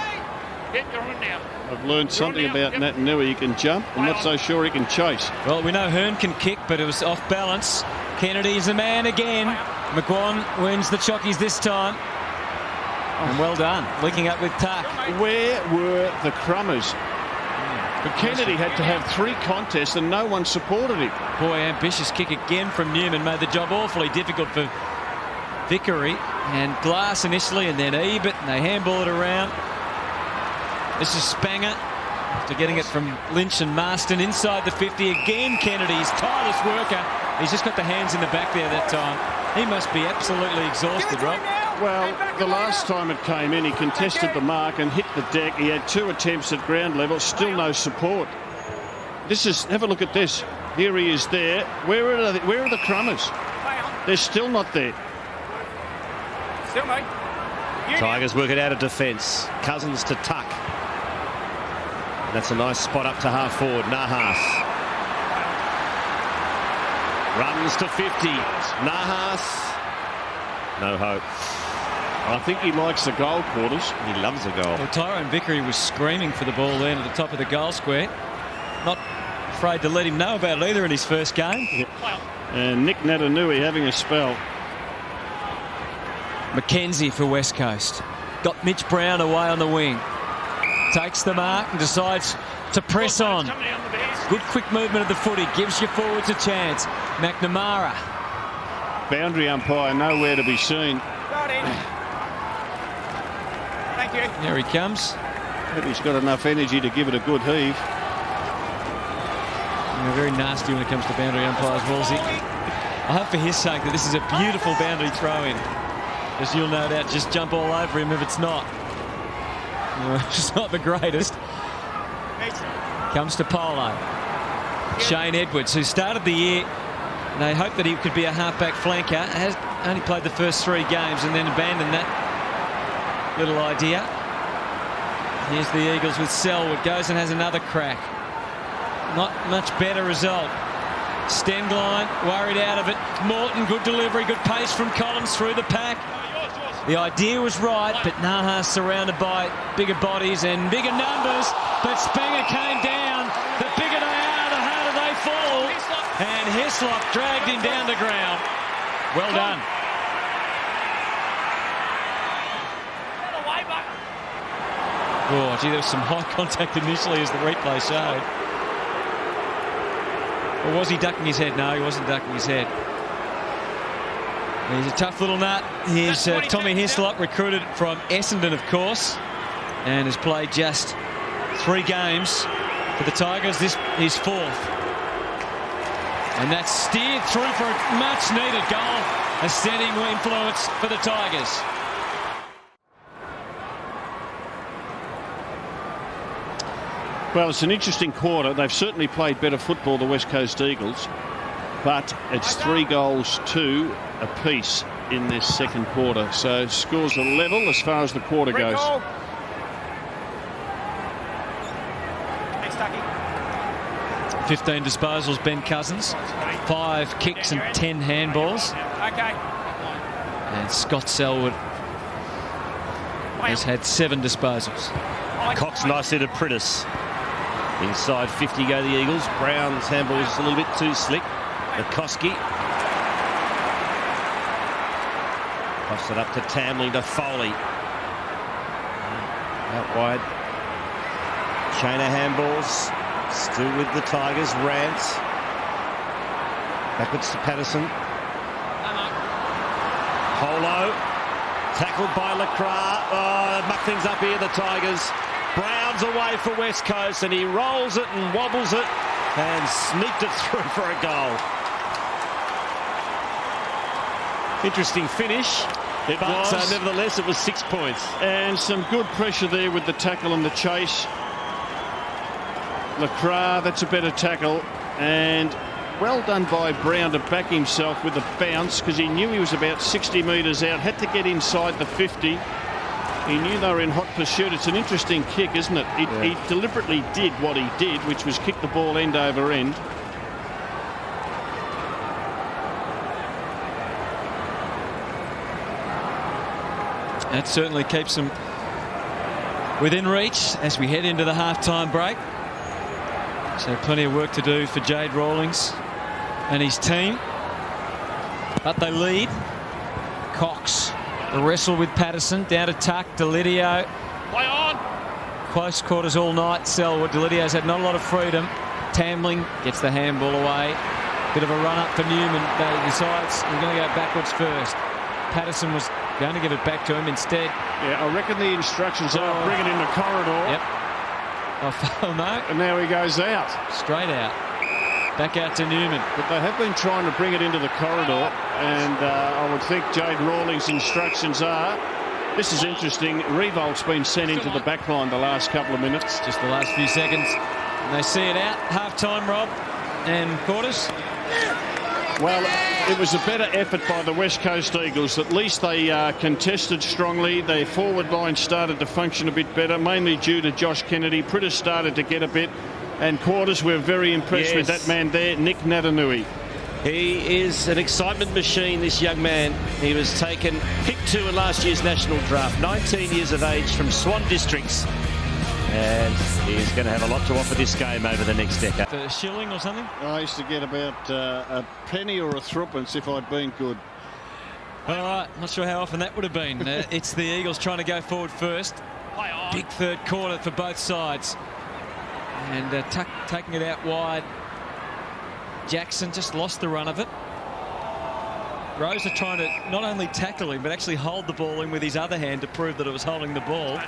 Get your on now. I've learned something about Nat Nui. He can jump. I'm not so sure he can chase. Well, we know Hearn can kick, but it was off balance. Kennedy's the man again. McGuan wins the chockies this time. And well done, linking up with Tuck. Where were the Crummers? But Kennedy had to have 3 contests and no one supported him. Boy, ambitious kick again from Newman. Made the job awfully difficult for Vickery. And Glass initially, and then Ebert, and they handball it around. This is Spanger after getting it from Lynch and Marston inside the 50. Again, Kennedy's tireless worker. He's just got the hands in the back there that time. He must be absolutely exhausted, Rob. Well, the last time it came in, he contested the mark and hit the deck. He had 2 attempts at ground level, still no support. Have a look at this. Here he is there. Where are the Crummers? They're still not there. Still, mate. Tigers work it out of defence. Cousins to Tuck. That's a nice spot up to half forward. Nahas. Runs to 50. Nahas. No hope. I think he likes the goal, Quarters. He loves a goal. Well, Tyrone Vickery was screaming for the ball then at the top of the goal square. Not afraid to let him know about it either in his first game. Yep. And Nick Natanui having a spell. Mackenzie for West Coast. Got Mitch Brown away on the wing. Takes the mark and decides to press on. Good quick movement of the footy. Gives your forwards a chance. McNamara. Boundary umpire nowhere to be seen. Thank you. Here he comes. But he's got enough energy to give it a good heave. And they're very nasty when it comes to boundary umpires, Wolsey. I hope for his sake that this is a beautiful boundary throw-in. As you'll no doubt just jump all over him if it's not. It's not the greatest. Comes to Polo. Shane Edwards, who started the year, they hoped that he could be a halfback flanker. Has only played the first 3 games and then abandoned that little idea. Here's the Eagles with Selwood. Goes and has another crack. Not much better result. Stengline worried out of it. Morton, good delivery, good pace from Collins through the pack. The idea was right, but Nahas surrounded by bigger bodies and bigger numbers. But Spenger came down. The bigger they are, the harder they fall. And Hislop dragged him down to ground. Well done. Oh, gee, there was some high contact initially as the replay showed. Or was he ducking his head? No, he wasn't ducking his head. He's a tough little nut. Here's Tommy Hislop, recruited from Essendon, of course, and has played just 3 games for the Tigers. This is 4th. And that's steered through for a much-needed goal. A steadying influence for the Tigers. Well, it's an interesting quarter. They've certainly played better football, the West Coast Eagles. But it's 3 goals to apiece in this second quarter. So scores are level as far as the quarter goes. 15 disposals, Ben Cousins. 5 kicks and 10 handballs. And Scott Selwood has had 7 disposals. Cox nicely to Prentice. Inside 50 go the Eagles. Brown's handball is a little bit too slick. Nikoski. Toss it up to Tamlin to Foley. Out wide. Chain of handballs. Still with the Tigers. Rance. Backwards to Patterson. Polo. Tackled by Lacroix. Oh, muck things up here, the Tigers. Brown's away for West Coast, and he rolls it and wobbles it and sneaked it through for a goal. Interesting finish. It was. Nevertheless, it was 6 points. And some good pressure there with the tackle and the chase. Lacroix, that's a better tackle. And well done by Brown to back himself with a bounce, because he knew he was about 60 metres out. Had to get inside the 50. He knew they were in hot pursuit. It's an interesting kick, isn't it? He deliberately did what he did, which was kick the ball end over end. That certainly keeps them within reach as we head into the half-time break. So plenty of work to do for Jade Rawlings and his team. But they lead. Cox, the wrestle with Patterson, down to tuck. Delidio. Play on. Close quarters all night. Selwood. Delidio's had not a lot of freedom. Tamling gets the handball away. Bit of a run up for Newman. But he decides we're going to go backwards first. Patterson was going to give it back to him instead. Yeah, I reckon the instructions are bring it in the corridor. Yep. Oh, no. And now he goes out. Straight out. Back out to Newman. But they have been trying to bring it into the corridor, and I would think Jade Rawlings' instructions are, this is interesting, Revolt's been sent into the back line the last couple of minutes. Just the last few seconds. And they see it out. Half-time, Rob. And quarters. Well, it was a better effort by the West Coast Eagles. At least they contested strongly. Their forward line started to function a bit better, mainly due to Josh Kennedy. Pritter started to get a bit. And quarters, we're very impressed with that man there, Nick Natanui. He is an excitement machine, this young man. He was taken picked 2 in last year's national draft, 19 years of age, from Swan Districts. And he's going to have a lot to offer this game over the next decade. For a shilling or something? I used to get about a penny or a threepence if I'd been good. All right, not sure how often that would have been. It's the Eagles trying to go forward first. Big third quarter for both sides. And taking it out wide. Jackson just lost the run of it. Rosa trying to not only tackle him, but actually hold the ball in with his other hand to prove that it was holding the ball.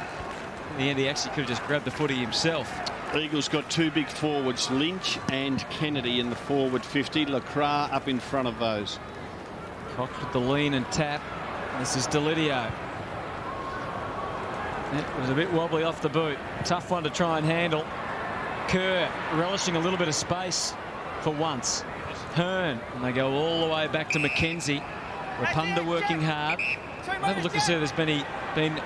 In the end, he actually could have just grabbed the footy himself. Eagles got 2 big forwards, Lynch and Kennedy in the forward 50. Lacroix up in front of those. Cox with the lean and tap. This is Delidio. It was a bit wobbly off the boot. Tough one to try and handle. Kerr relishing a little bit of space for once. Hearn, and they go all the way back to McKenzie. Rapunda working hard. Have a look to see if there's been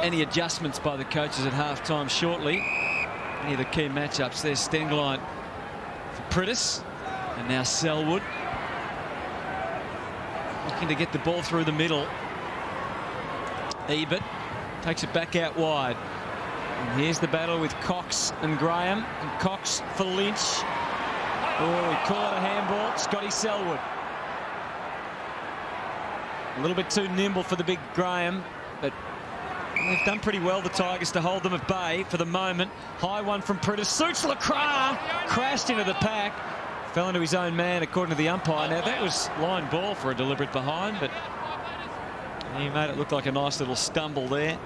any adjustments by the coaches at half-time shortly. Any of the key matchups. There's Stenglein for Pritis, and now Selwood. Looking to get the ball through the middle. Ebert takes it back out wide. And here's the battle with Cox and Graham. And Cox for Lynch. Oh, he called it a handball. Scotty Selwood. A little bit too nimble for the big Graham, but they've done pretty well, the Tigers, to hold them at bay for the moment. High one from Pritis. Suits Lacroix. Crashed into the pack. Fell into his own man, according to the umpire. Now, that was line ball for a deliberate behind, but he made it look like a nice little stumble there.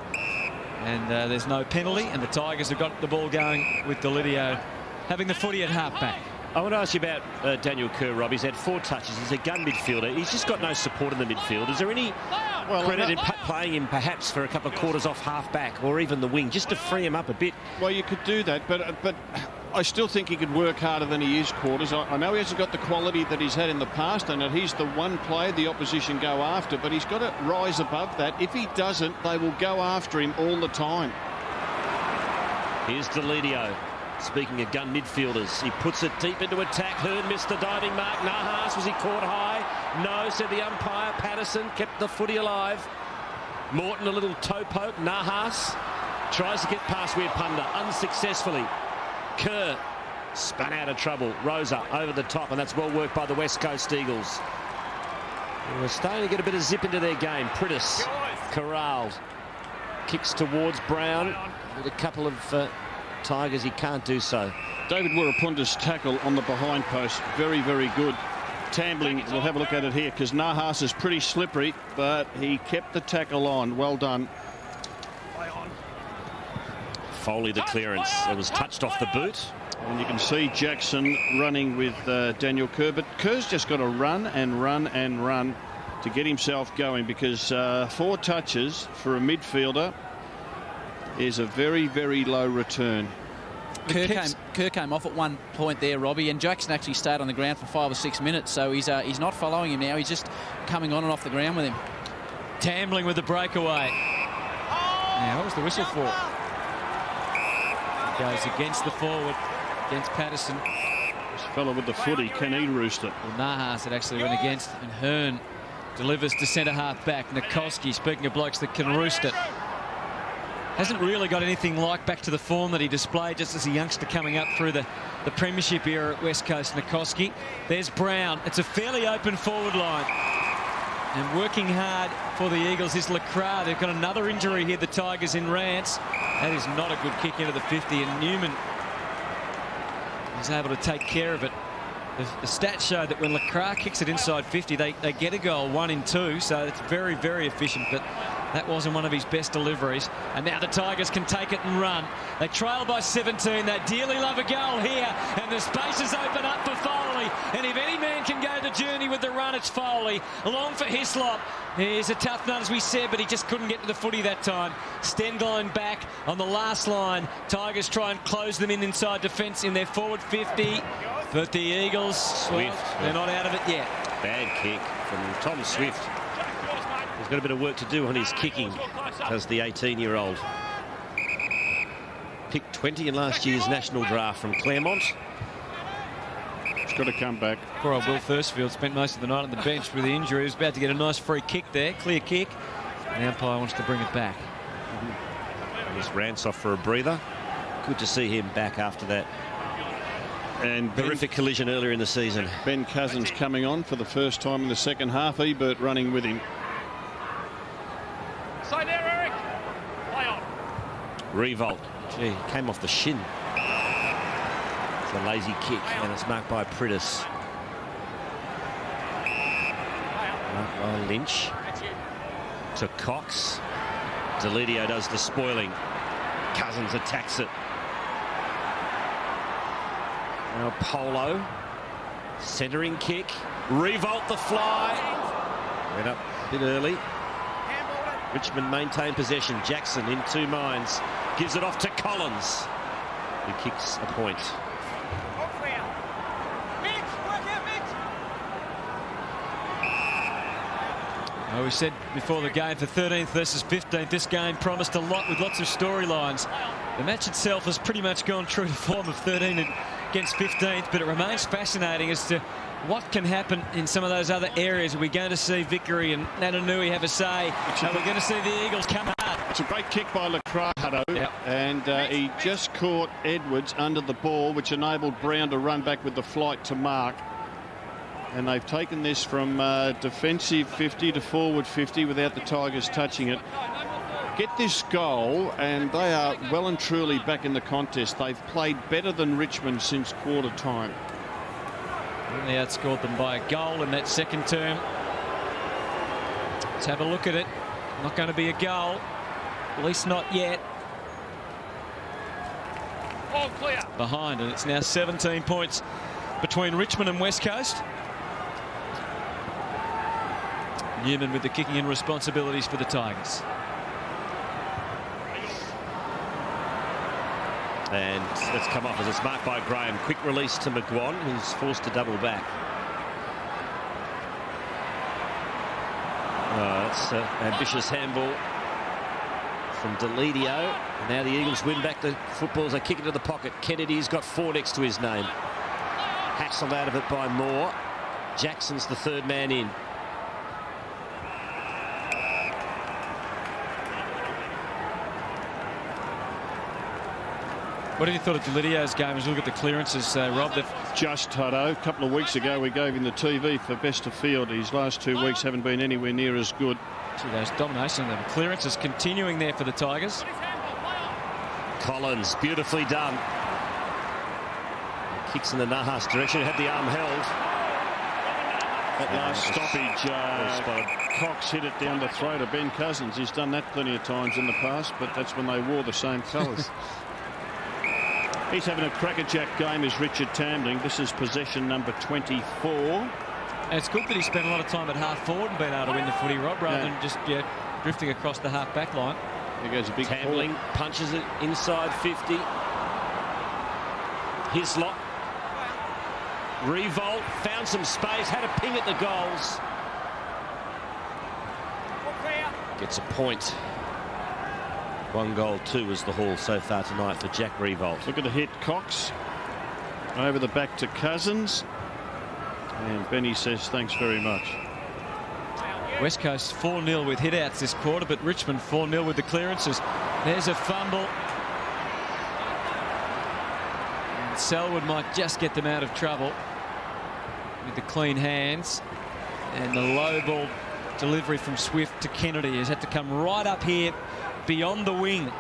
And there's no penalty, and the Tigers have got the ball going with Delidio having the footy at half-back. I want to ask you about Daniel Kerr, Rob. He's had 4 touches. He's a gun midfielder. He's just got no support in the midfield. Is there any credit in playing him perhaps for a couple of quarters off half-back or even the wing, just to free him up a bit? Well, you could do that, but I still think he could work harder than he is quarters. I know he hasn't got the quality that he's had in the past, and that he's the one player the opposition go after, but he's got to rise above that. If he doesn't, they will go after him all the time. Here's Delidio. Speaking of gun midfielders, he puts it deep into attack. Hearn missed the diving mark. Nahas, was he caught high? No, said the umpire. Patterson kept the footy alive. Morton, a little toe poke. Nahas tries to get past Rapunda unsuccessfully. Kerr spun out of trouble. Rosa over the top, and that's well worked by the West Coast Eagles. We're starting to get a bit of zip into their game. Pritis corralled. Kicks towards Brown. With a couple of Tigers, he can't do so. David Warapunda's tackle on the behind post, very, very good. Tambling, we'll have a look at it here, because Nahas is pretty slippery, but he kept the tackle on. Well done. Foley the clearance. It was touched off the boot. And you can see Jackson running with Daniel Kerr, but Kerr's just got to run and run and run to get himself going, because 4 touches for a midfielder is a very, very low return. Kerr came off at one point there, Robbie, and Jackson actually stayed on the ground for 5 or 6 minutes, so he's not following him now. He's just coming on and off the ground with him. Tambling with the breakaway. Now, what was the whistle for? Goes against the forward, against Patterson. This fellow with the footy, can he roost it? Well, Nahas it actually went against, and Hearn delivers to centre half back. Nikoski, speaking of blokes that can roost it. Hasn't really got anything like back to the form that he displayed just as a youngster coming up through the premiership era at West Coast. Nikoski. There's Brown. It's a fairly open forward line. And working hard for the Eagles is Lacroix. They've got another injury here, the Tigers, in Rance. That is not a good kick into the 50, and Newman is able to take care of it. The stats show that when Lacroix kicks it inside 50, they get a goal 1 in 2, so it's very, very efficient, but that wasn't one of his best deliveries. And now the Tigers can take it and run. They trail by 17. They dearly love a goal here, and the spaces open up for Foley. And if any man can go the journey with the run, it's Foley. Long for Hislop. He's a tough nut, as we said, but he just couldn't get to the footy that time. Stenglein back on the last line. Tigers try and close them inside defence in their forward 50. But the Eagles, Swift, well, they're not out of it yet. Bad kick from Tom Swift. He's got a bit of work to do on his kicking as the 18-year-old. Picked 20 in last year's national draft from Claremont. Got to come back. Poor old Will Thursfield spent most of the night on the bench with the injury. He was about to get a nice free kick there, clear kick. And the umpire wants to bring it back. Here's Rance off for a breather. Good to see him back after that And horrific collision earlier in the season. Ben Cousins coming on for the first time in the second half. Ebert running with him. Stay there, Eric. Play on. Revolt. Gee, came off the shin. It's a lazy kick, and it's marked by Prittis. Marked by Lynch. To Cox. Delidio does the spoiling. Cousins attacks it. Now Polo. Centering kick. Revolt the fly. Went up a bit early. Richmond maintain possession. Jackson in two minds. Gives it off to Collins, who kicks a point. Oh, we said before the game for 13th versus 15th, this game promised a lot with lots of storylines. The match itself has pretty much gone true to form of 13 against 15th, but it remains fascinating as to what can happen in some of those other areas. Are we going to see Vickery and Natanui have a say? Are we going to see the Eagles come hard? It's a great kick by Lacrado, Yep. and he just caught Edwards under the ball, which enabled Brown to run back with the flight to mark. And they've taken this from defensive 50 to forward 50 without the Tigers touching it. Get this goal, and they are well and truly back in the contest. They've played better than Richmond since quarter time. They outscored them by a goal in that second term. Let's have a look at it. Not going to be a goal, at least not yet. All clear. Behind, and it's now 17 points between Richmond and West Coast. Newman with the kicking in responsibilities for the Tigers. And it's come off as it's marked by Graham. Quick release to McGuan, who's forced to double back. That's an ambitious handball from Delidio. Now the Eagles win back the footballs. They kick it to the pocket. Kennedy's got 4 next to his name. Haxled out of it by Moore. Jackson's the third man in. What have you thought of Delidio's game as you look at the clearances, Rob? Just Hutto. A couple of weeks ago we gave him the TV for best of field. His last 2 weeks haven't been anywhere near as good. Gee, those domination of the clearances continuing there for the Tigers. Collins, beautifully done. Kicks in the Nahas direction. Had the arm held. That last stoppage, Cox hit it down the throat of Ben Cousins. He's done that plenty of times in the past, but that's when they wore the same colours. He's having a crackerjack game as Richard Tambling. This is possession number 24. And it's good that he spent a lot of time at half forward and been able to win the footy, Rob, rather than just drifting across the half back line. There goes a big Tambling punches it inside 50. Hislop. Revolt. Found some space. Had a ping at the goals. Gets a point. 1 goal, 2 was the haul so far tonight for Jack Revolt. Look at the hit, Cox. Over the back to Cousins. And Benny says thanks very much. West Coast 4-0 with hit-outs this quarter, but Richmond 4-0 with the clearances. There's a fumble. And Selwood might just get them out of trouble with the clean hands. And the low ball delivery from Swift to Kennedy has had to come right up here beyond the wing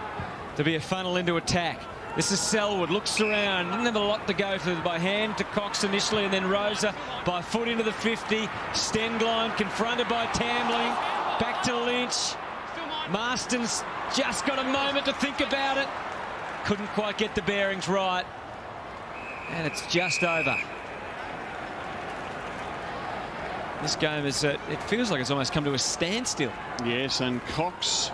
to be a funnel into attack. This is Selwood, looks around, didn't have a lot to go for by hand to Cox initially, and then Rosa by foot into the 50. Stengline confronted by Tambling, back to Lynch. Marston's just got a moment to think about it. Couldn't quite get the bearings right, and it's just over. This game is, it feels like it's almost come to a standstill. Yes, and Cox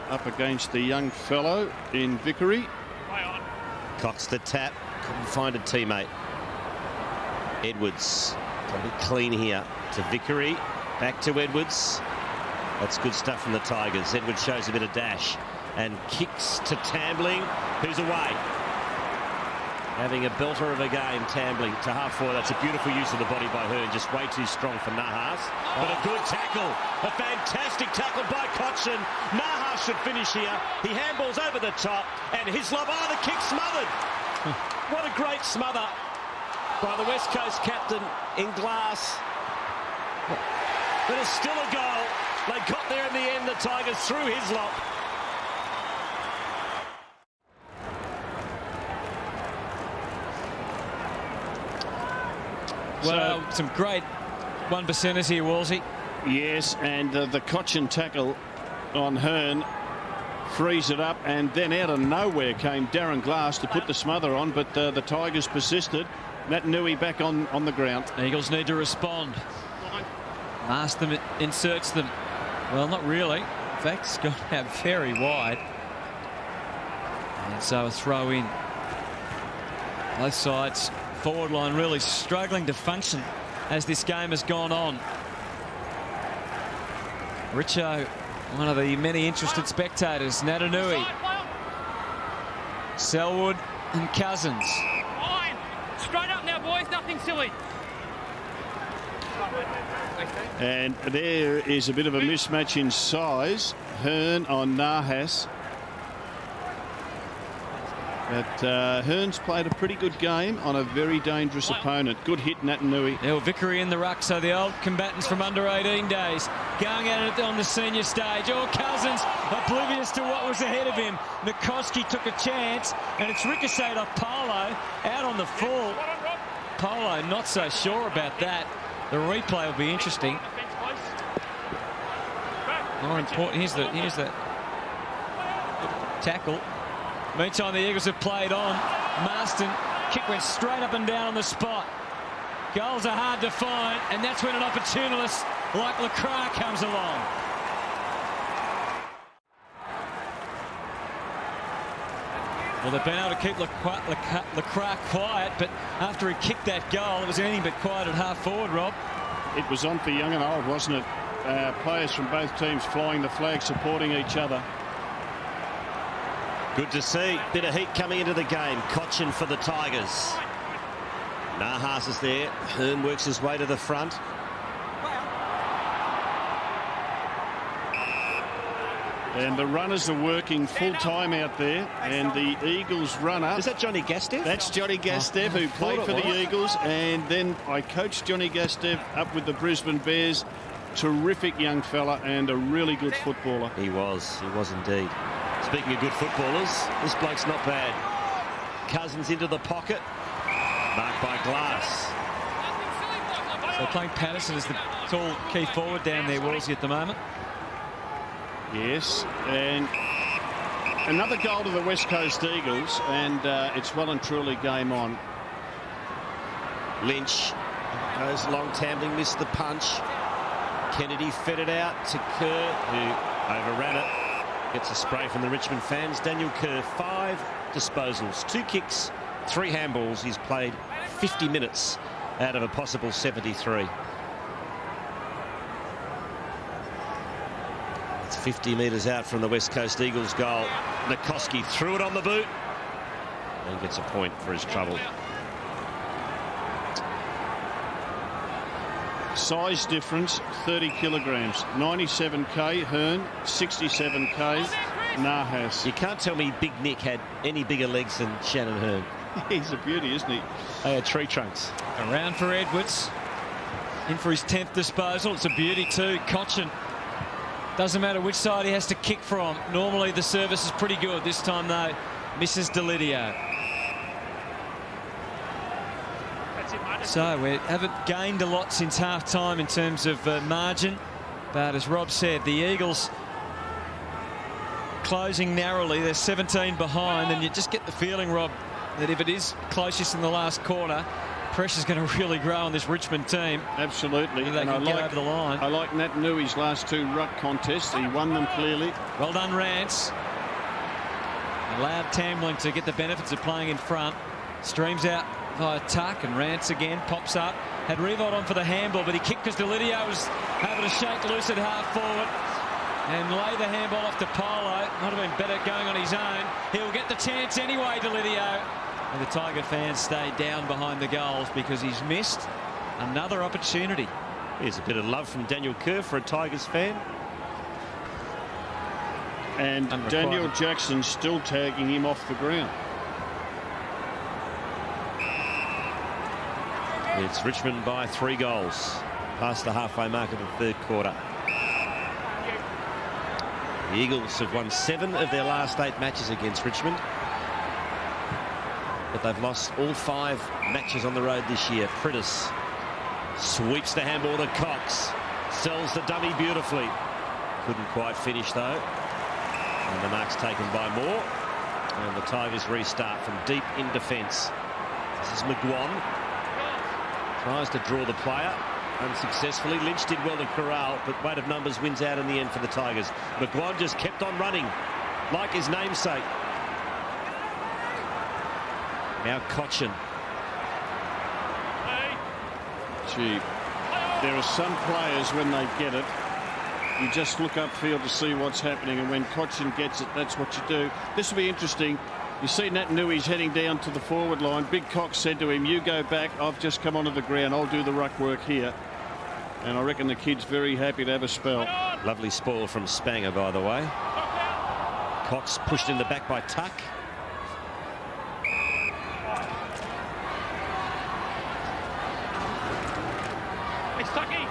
up against the young fellow in Vickery. Cox the tap. Couldn't find a teammate. Edwards. Got to be clean here to Vickery. Back to Edwards. That's good stuff from the Tigers. Edwards shows a bit of dash and kicks to Tambling, who's away. Having a belter of a game, Tambling to half forward. That's a beautiful use of the body by Hearn. Just way too strong for Nahas. But a good tackle. A fantastic tackle by Cochin. Nahas should finish here. He handballs over the top. And Hislop, the kick smothered. What a great smother by the West Coast captain in glass. But it's still a goal. They got there in the end, the Tigers, through Hislop. Well, some great one-percenters here, Wolsey. Yes, and the Cochin tackle on Hearn frees it up, and then out of nowhere came Darren Glass to put the smother on, but the Tigers persisted. Natanui back on the ground. Eagles need to respond. Marston inserts them. Well, not really. In fact, it's gone out very wide. And so a throw in. Both sides. Forward line really struggling to function as this game has gone on. Richo, one of the many interested spectators. Natanui, Selwood and Cousins. Straight up now, boys. Nothing silly. And there is a bit of a mismatch in size. Hearn on Nahas. But Hearn's played a pretty good game on a very dangerous opponent. Good hit, Natanui. El Vickery in the ruck, so the old combatants from under 18 days going at it on the senior stage. Oh, Cousins oblivious to what was ahead of him. Nikoski took a chance, and it's ricocheted off Polo out on the full. Polo not so sure about that. The replay will be interesting. More important, here's the tackle. Meantime, the Eagles have played on. Marston, kick went straight up and down on the spot. Goals are hard to find, and that's when an opportunist like Lacroix comes along. Well, they've been able to keep Lacroix quiet, but after he kicked that goal, it was anything but quiet at half forward, Rob. It was on for young and old, wasn't it? Players from both teams flying the flag, supporting each other. Good to see. Bit of heat coming into the game. Cochin for the Tigers. Nahas is there. Hearn works his way to the front. And the runners are working full time out there. And the Eagles runner. Is that Johnny Gastev? That's Johnny Gastev, who played for the Eagles. And then I coached Johnny Gastev up with the Brisbane Bears. Terrific young fella and a really good footballer. He was indeed. Speaking of good footballers, this bloke's not bad. Cousins into the pocket. Marked by Glass. So playing Patterson as the tall key forward down there, Wolsey, at the moment. Yes, and another goal to the West Coast Eagles, and it's well and truly game on. Lynch goes long, Tambling missed the punch. Kennedy fed it out to Kerr, who overran it. Gets a spray from the Richmond fans. Daniel Kerr, 5 disposals, 2 kicks, 3 handballs. He's played 50 minutes out of a possible 73. It's 50 metres out from the West Coast Eagles goal. Nikoski threw it on the boot and gets a point for his trouble. Size difference, 30 kilograms. 97k Hearn, 67k Nahas. You can't tell me Big Nick had any bigger legs than Shannon Hearn. He's a beauty, isn't he? They had tree trunks. Around for Edwards. In for his 10th disposal. It's a beauty too. Cochin. Doesn't matter which side he has to kick from. Normally the service is pretty good. This time though, misses Delidio. So we haven't gained a lot since half-time in terms of margin. But as Rob said, the Eagles closing narrowly. They're 17 behind, and you just get the feeling, Rob, that if it is closest in the last quarter, pressure's going to really grow on this Richmond team. Absolutely. They can get over the line. I like Natanui's last 2 ruck contests. He won them clearly. Well done, Rance. Allowed Tambling to get the benefits of playing in front. Streams out via Tuck, and Rance again pops up. Had Revolt on for the handball, but he kicked because Delidio was able to shake loose at half forward and lay the handball off to Polo. Might have been better going on his own. He'll get the chance anyway, Delidio. And the Tiger fans stay down behind the goals because he's missed another opportunity. Here's a bit of love from Daniel Kerr for a Tigers fan. And Daniel Jackson still tagging him off the ground. It's Richmond by 3 goals, past the halfway mark of the third quarter. The Eagles have won 7 of their last 8 matches against Richmond, but they've lost all 5 matches on the road this year. Priddis sweeps the handball to Cox, sells the dummy beautifully. Couldn't quite finish though. And the mark's taken by Moore. And the Tigers restart from deep in defence. This is McGuan. Tries to draw the player. Unsuccessfully. Lynch did well to corral, but weight of numbers wins out in the end for the Tigers. McGuan just kept on running, like his namesake. Now Cochin. Gee, there are some players when they get it, you just look upfield to see what's happening, and when Cochin gets it, that's what you do. This will be interesting. You see Nat Nui's heading down to the forward line. Big Cox said to him, you go back, I've just come onto the ground, I'll do the ruck work here. And I reckon the kid's very happy to have a spell. Lovely spoil from Spanger, by the way. Cox pushed in the back by Tuck. It's Tucky.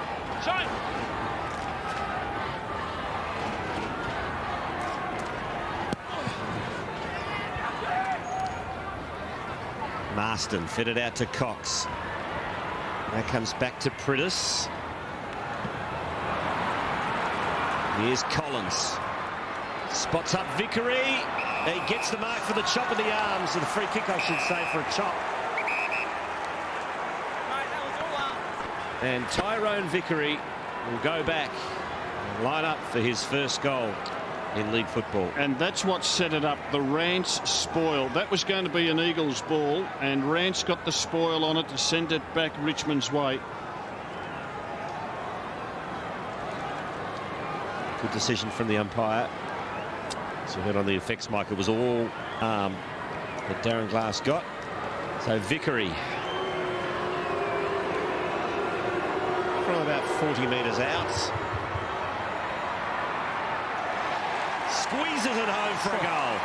Shine. Marston fitted out to Cox. Now comes back to Priddis. Here's Collins. Spots up Vickery. He gets the mark for the chop of the arms, or the free kick, I should say, for a chop. And Tyrone Vickery will go back and line up for his first goal in league football. And that's what set it up, the Rance spoil. That was going to be an Eagles ball, and Rance got the spoil on it to send it back Richmond's way. Good decision from the umpire. As you heard on the effects mic, it was all arm that Darren Glass got. So Vickery from about 40 metres out. Squeezes it home for a goal.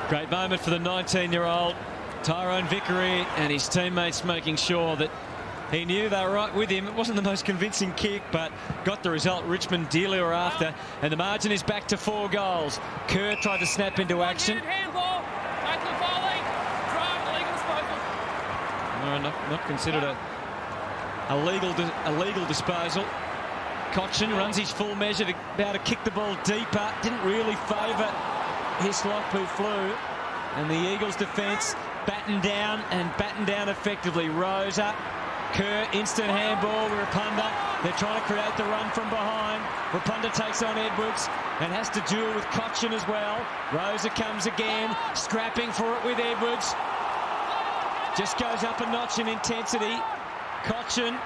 Great moment for the 19-year-old Tyrone Vickery and his teammates, making sure that he knew they were right with him. It wasn't the most convincing kick, but got the result Richmond dearly were after, and the margin is back to 4 goals. Kerr tried to snap into action. Handball. Nathan Foley. Drive. Illegal disposal. No, not considered a legal disposal. Cochin runs his full measure to be able to kick the ball deeper. Didn't really favour Hislop, who flew. And the Eagles' defence battened down effectively. Rosa, Kerr, instant handball. Rapunda, they're trying to create the run from behind. Rapunda takes on Edwards and has to duel with Cochin as well. Rosa comes again, scrapping for it with Edwards. Just goes up a notch in intensity. Cochin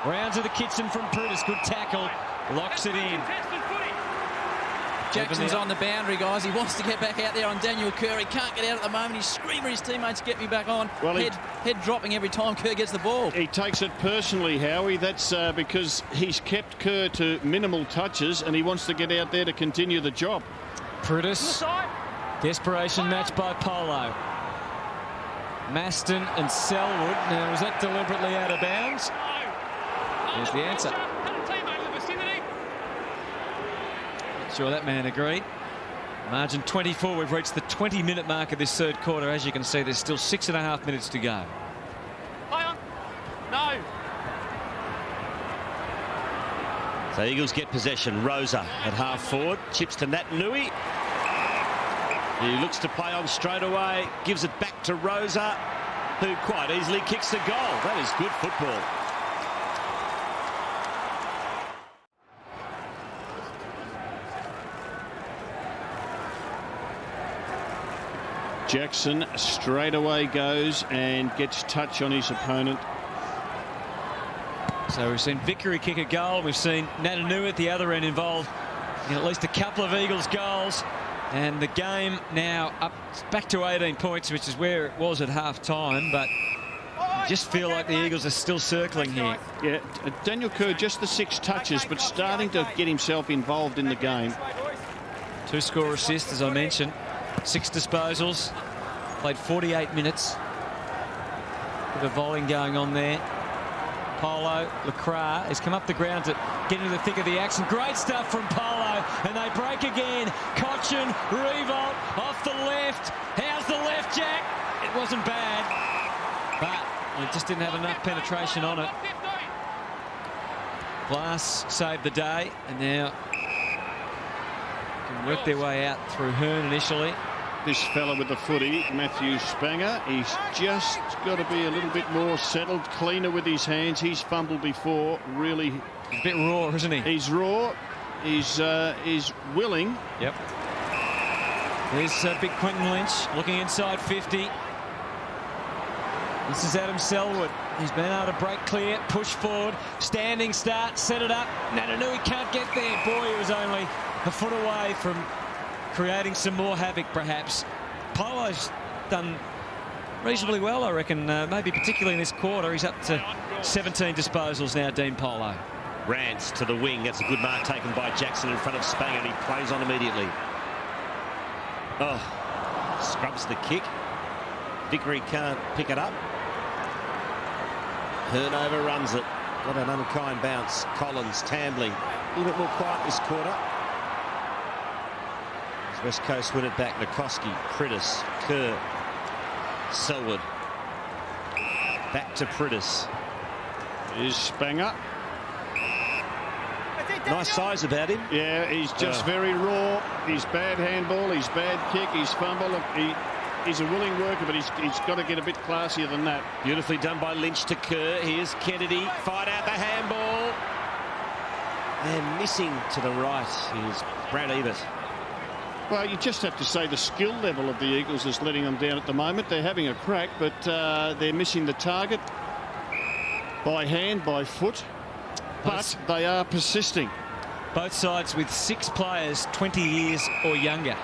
round to the kitchen from Priddis. Good tackle, locks it in. Jackson's on the boundary, guys. He wants to get back out there on Daniel Kerr. He can't get out at the moment. He's screaming at his teammates, get me back on. Well, head dropping every time Kerr gets the ball. He takes it personally, Howie. That's because he's kept Kerr to minimal touches and he wants to get out there to continue the job. Priddis, desperation match by Polo. Maston and Selwood. Now, was that deliberately out of bounds? Here's the answer. Sure, that man agreed. Margin 24. We've reached the 20-minute mark of this third quarter. As you can see, there's still 6.5 minutes to go. No. So Eagles get possession. Rosa at half forward. Chips to Nat Nui. He looks to play on straight away. Gives it back to Rosa, who quite easily kicks the goal. That is good football. Jackson straight away goes and gets touch on his opponent. So we've seen Vickery kick a goal. We've seen Natanui at the other end involved in at least a couple of Eagles goals. And the game now up back to 18 points, which is where it was at half-time. But I just feel like the Eagles are still circling here. Yeah, Daniel Kerr, just the 6 touches, but starting to get himself involved in the game. 2 score assists, as I mentioned. 6 disposals. Played 48 minutes. Bit of volleying going on there. Polo, Lacroix has come up the ground to get into the thick of the action. Great stuff from Polo, and they break again. Cochin, revolt, off the left. How's the left, Jack? It wasn't bad, but it just didn't have enough penetration on it. Glass saved the day, and now can work their way out through Hearn initially. This fella with the footy, Matthew Spanger, he's just got to be a little bit more settled, cleaner with his hands. He's fumbled before, really. He's a bit raw, isn't he? He's raw. He's willing. Yep. There's big Quentin Lynch looking inside 50. This is Adam Selwood. He's been able to break clear, push forward, standing start, set it up. Natanui can't get there. Boy, he was only a foot away from creating some more havoc, perhaps. Polo's done reasonably well, I reckon, maybe particularly in this quarter. He's up to 17 disposals now, Dean Polo. Rance to the wing. That's a good mark taken by Jackson in front of Spanger, and he plays on immediately. Oh, scrubs the kick. Vickery can't pick it up. Hearn overruns it. Got an unkind bounce. Collins, Tambling. A little bit more quiet this quarter. West Coast win it back. Nikoski, Prittis, Kerr, Selwood. Back to Prittis. Is Spanger. Nice size about him. Yeah, he's just very raw. He's bad handball, he's bad kick, he's fumble. He's a willing worker, but he's got to get a bit classier than that. Beautifully done by Lynch to Kerr. Here's Kennedy. Fired out the handball. And missing to the right is Brad Ebert. Well, you just have to say the skill level of the Eagles is letting them down at the moment. They're having a crack, but they're missing the target by hand, by foot. But they are persisting. Both sides with 6 players 20 years or younger.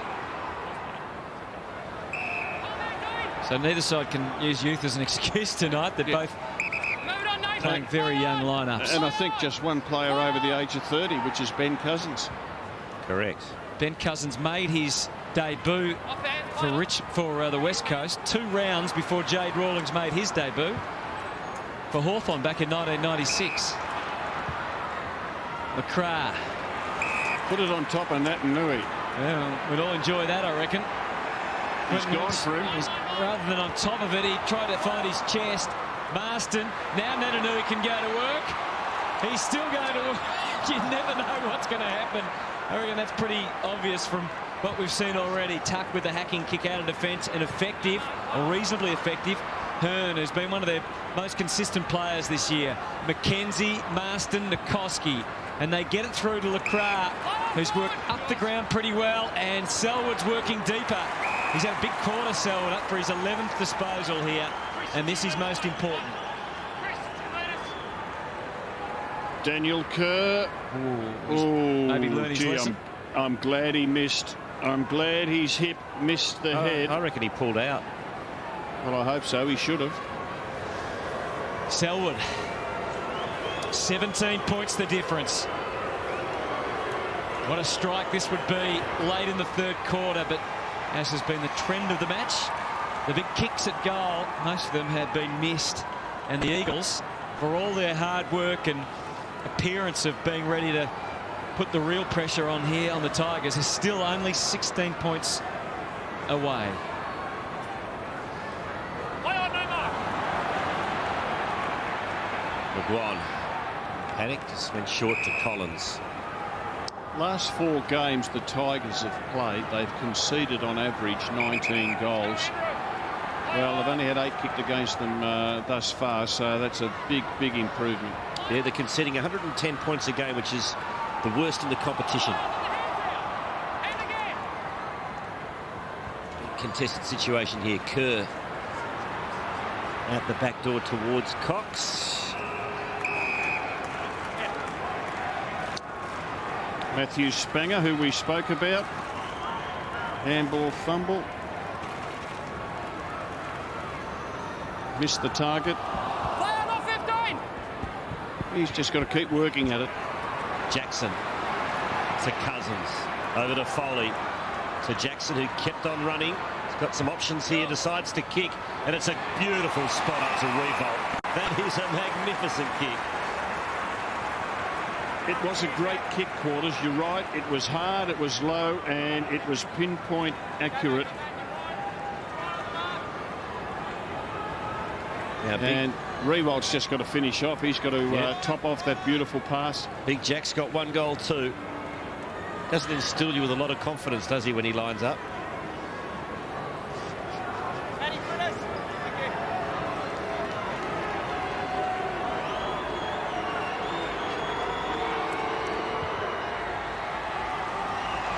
So neither side can use youth as an excuse tonight. They're both playing very young lineups. And I think just one player over the age of 30, which is Ben Cousins. Correct. Ben Cousins made his debut for the West Coast 2 rounds before Jade Rawlings made his debut for Hawthorn back in 1996. Lacroix. Put it on top of Natanui. Well, we'd all enjoy that, I reckon. He's gone through. Rather than on top of it, he tried to find his chest. Marston. Now Natanui can go to work. He's still going to work. You never know what's going to happen. I reckon that's pretty obvious from what we've seen already. Tuck with the hacking kick out of defence, and effective, or reasonably effective. Hearn, who's been one of their most consistent players this year. McKenzie, Marston, Nikoski. And they get it through to Lacroix, who's worked up the ground pretty well, and Selwood's working deeper. He's had a big quarter, Selwood, up for his 11th disposal here, and this is most important. Daniel Kerr. Maybe learn his lesson. I'm glad he missed. I'm glad his hip missed the head. I reckon he pulled out. Well, I hope so. He should have. Selwood. 17 points the difference. What a strike this would be late in the 3rd quarter, but as has been the trend of the match, the big kicks at goal, most of them have been missed. And the Eagles, for all their hard work and appearance of being ready to put the real pressure on here on the Tigers, is still only 16 points away. McGuan. Panic, just went short to Collins. Last 4 games the Tigers have played, they've conceded on average 19 goals. Well, they've only had 8 kicked against them thus far, so that's a big, big improvement. Yeah, they're conceding 110 points a game, which is the worst in the competition. Big contested situation here. Kerr at the back door towards Cox. Matthew Spanger, who we spoke about. Handball fumble. Missed the target. Player not 15. He's just got to keep working at it. Jackson to Cousins. Over to Foley. To Jackson, who kept on running. He's got some options here. Decides to kick. And it's a beautiful spot up to Revolt. That is a magnificent kick. It was a great kick, Quarters. You're right. It was hard, it was low, and it was pinpoint accurate. Yeah, and Revolt's just got to finish off. He's got to top off that beautiful pass. Big Jack's got 1 goal too. Doesn't instill you with a lot of confidence, does he, when he lines up?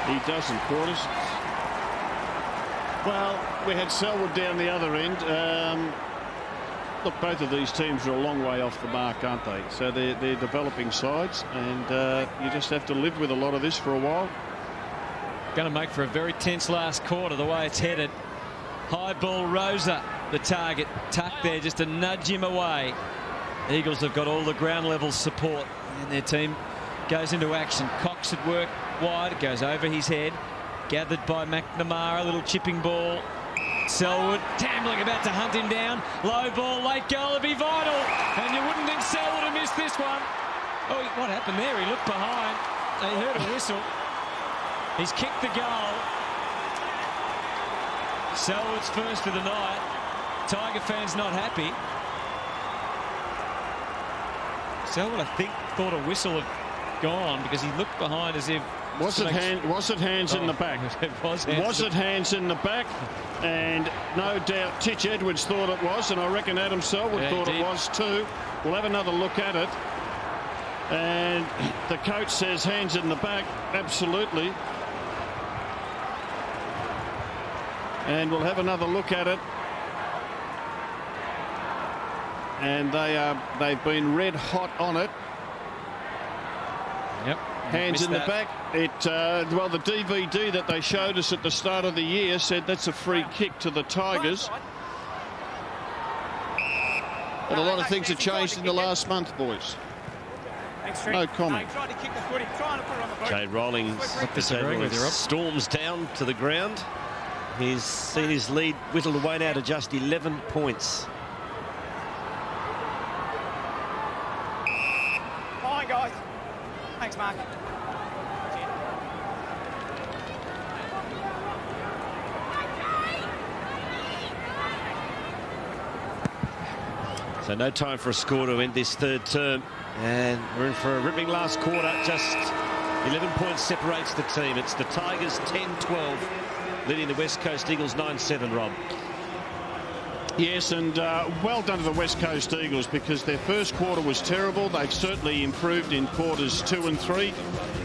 He doesn't, Quarters. Well, we had Selwood down the other end. Look, both of these teams are a long way off the mark, aren't they? So they're developing sides, and you just have to live with a lot of this for a while. Going to make for a very tense last quarter, the way it's headed. High ball, Rosa, the target. Tucked there just to nudge him away. Eagles have got all the ground level support, and their team goes into action. Cox at work wide, it goes over his head. Gathered by McNamara, a little chipping ball. Selwood, Tambling about to hunt him down. Low ball, late goal would be vital. And you wouldn't think Selwood would have missed this one. Oh, what happened there? He looked behind. He heard a whistle. He's kicked the goal. Selwood's first of the night. Tiger fans not happy. Selwood, I think, thought a whistle had gone because he looked behind as if... Was it hands in the back? It was hands. Was it hands in the back? And no doubt Titch Edwards thought it was, and I reckon Adam Selwood thought it was too. We'll have another look at it. And the coach says hands in the back. Absolutely. And we'll have another look at it. And they've been red hot on it. Yep. Hands in the back. Well, the DVD that they showed us at the start of the year said that's a free kick to the Tigers. But a lot of things have changed in the last month, boys. No comment. Jade Rollings storms down to the ground. He's seen his lead whittled away now to just 11 points. Fine, guys. Thanks, Mark. So no time for a score to end this third term. And we're in for a ripping last quarter. Just 11 points separates the team. It's the Tigers 10-12, leading the West Coast Eagles 9-7, Rob. Yes, and well done to the West Coast Eagles, because their first quarter was terrible. They've certainly improved in quarters 2 and 3,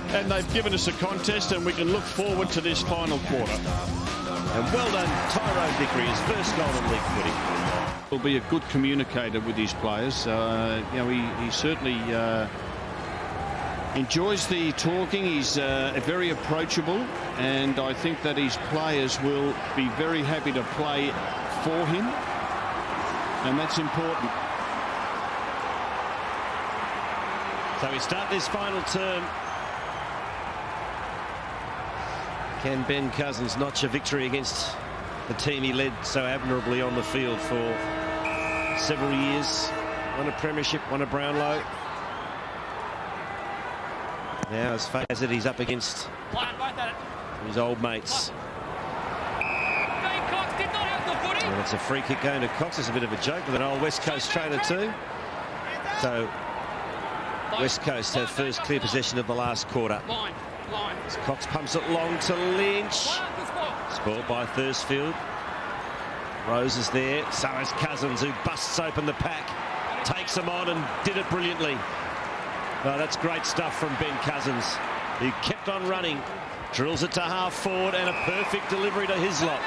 and they've given us a contest, and we can look forward to this final quarter. And well done, Tyrone Vickery, his first goal in league footy. Will be a good communicator with his players. He certainly enjoys the talking. He's very approachable, and I think that his players will be very happy to play for him, and that's important. So we start this final term. Can Ben Cousins notch a victory against the team he led so admirably on the field for several years? Won a premiership, won a Brownlow. Now, as far as it, he's up against his old mates. And it's a free kick going to Cox. It's a bit of a joke with an old West Coast trainer too. So West Coast have first clear possession of the last quarter. As Cox pumps it long to Lynch. Scored by Thursfield. Rose is there. So is Cousins, who busts open the pack. Takes them on and did it brilliantly. Well, that's great stuff from Ben Cousins, who kept on running. Drills it to half forward, and a perfect delivery to Hislop.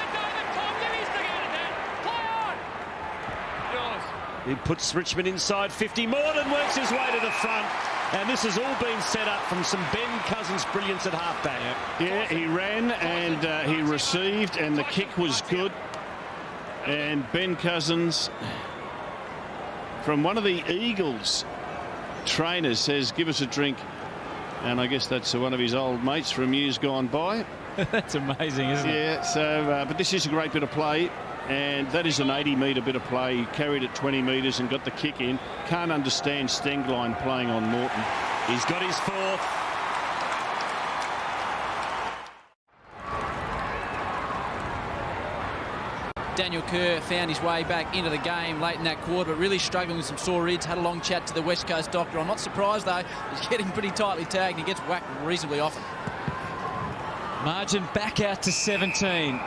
He puts Richmond inside 50. Morden works his way to the front. And this has all been set up from some Ben Cousins' brilliance at halfback. Yeah, he ran and he received, and the kick was good. And Ben Cousins, from one of the Eagles trainers, says, "Give us a drink." And I guess that's one of his old mates from years gone by. That's amazing, isn't it? Yeah, so, but this is a great bit of play. And that is an 80-metre bit of play. He carried it 20 metres and got the kick in. Can't understand Stengline playing on Morton. He's got his fourth. Daniel Kerr found his way back into the game late in that quarter, but really struggling with some sore ribs. Had a long chat to the West Coast doctor. I'm not surprised, though. He's getting pretty tightly tagged. He gets whacked reasonably often. Margin back out to 17.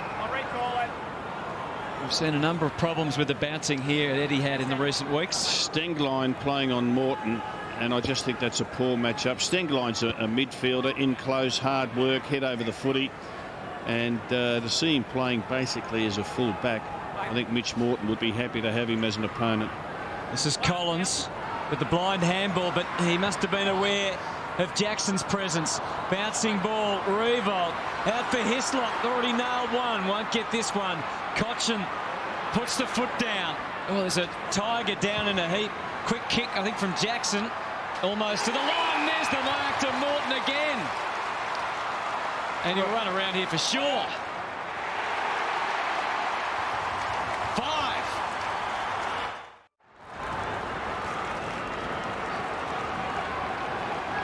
We've seen a number of problems with the bouncing here that Eddie had in the recent weeks. Stengline playing on Morton, and I just think that's a poor matchup. Stengline's a midfielder, in close, hard work, head over the footy. And to see him playing basically as a full back, I think Mitch Morton would be happy to have him as an opponent. This is Collins with the blind handball, but he must have been aware of Jackson's presence. Bouncing ball, Revolt out for Hislop. Already nailed one, won't get this one. Cochin puts the foot down. Oh, there's a Tiger down in a heap. Quick kick, I think, from Jackson. Almost to the line. There's the mark to Morton again. And he'll run around here for sure. 5.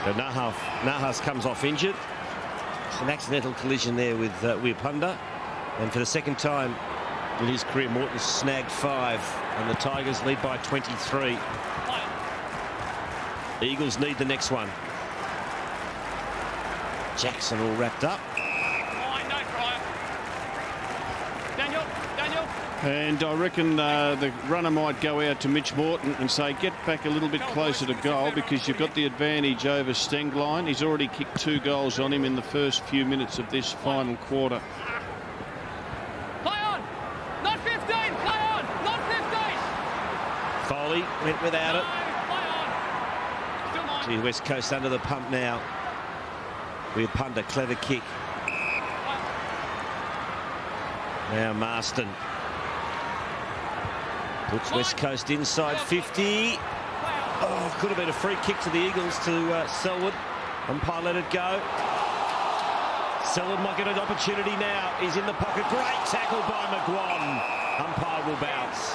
So Nahas comes off injured. It's an accidental collision there with Wirpunda. And for the second time in his career, Morton snagged 5. And the Tigers lead by 23. The Eagles need the next one. Jackson all wrapped up. And I reckon the runner might go out to Mitch Morton and say, get back a little bit closer to goal, because you've got the advantage over Stengline. He's already kicked 2 goals on him in the first few minutes of this final quarter. Play on! Not 15! Play on! Not 15! Foley went without it. Play on! Still mine. Gee, West Coast under the pump now. Wirpunda, clever kick. Now Marston. Puts West Coast inside 50. Oh, could have been a free kick to the Eagles to Selwood. Umpire let it go. Selwood might get an opportunity now. He's in the pocket. Great tackle by McGuan. Umpire will bounce.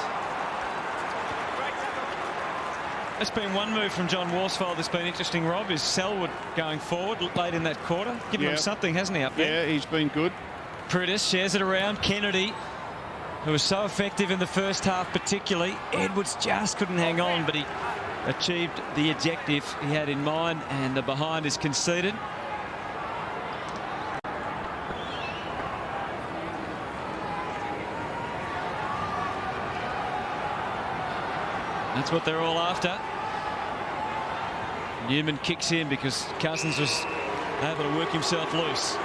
That's been one move from John Worsfold that's been interesting, Rob, is Selwood going forward late in that quarter. Given him something, hasn't he, up there? Yeah, he's been good. Pritis shares it around. Kennedy, who was so effective in the first half particularly. Edwards just couldn't hang on, but he achieved the objective he had in mind, and the behind is conceded. That's what they're all after. Newman kicks in because Cousins was able to work himself loose.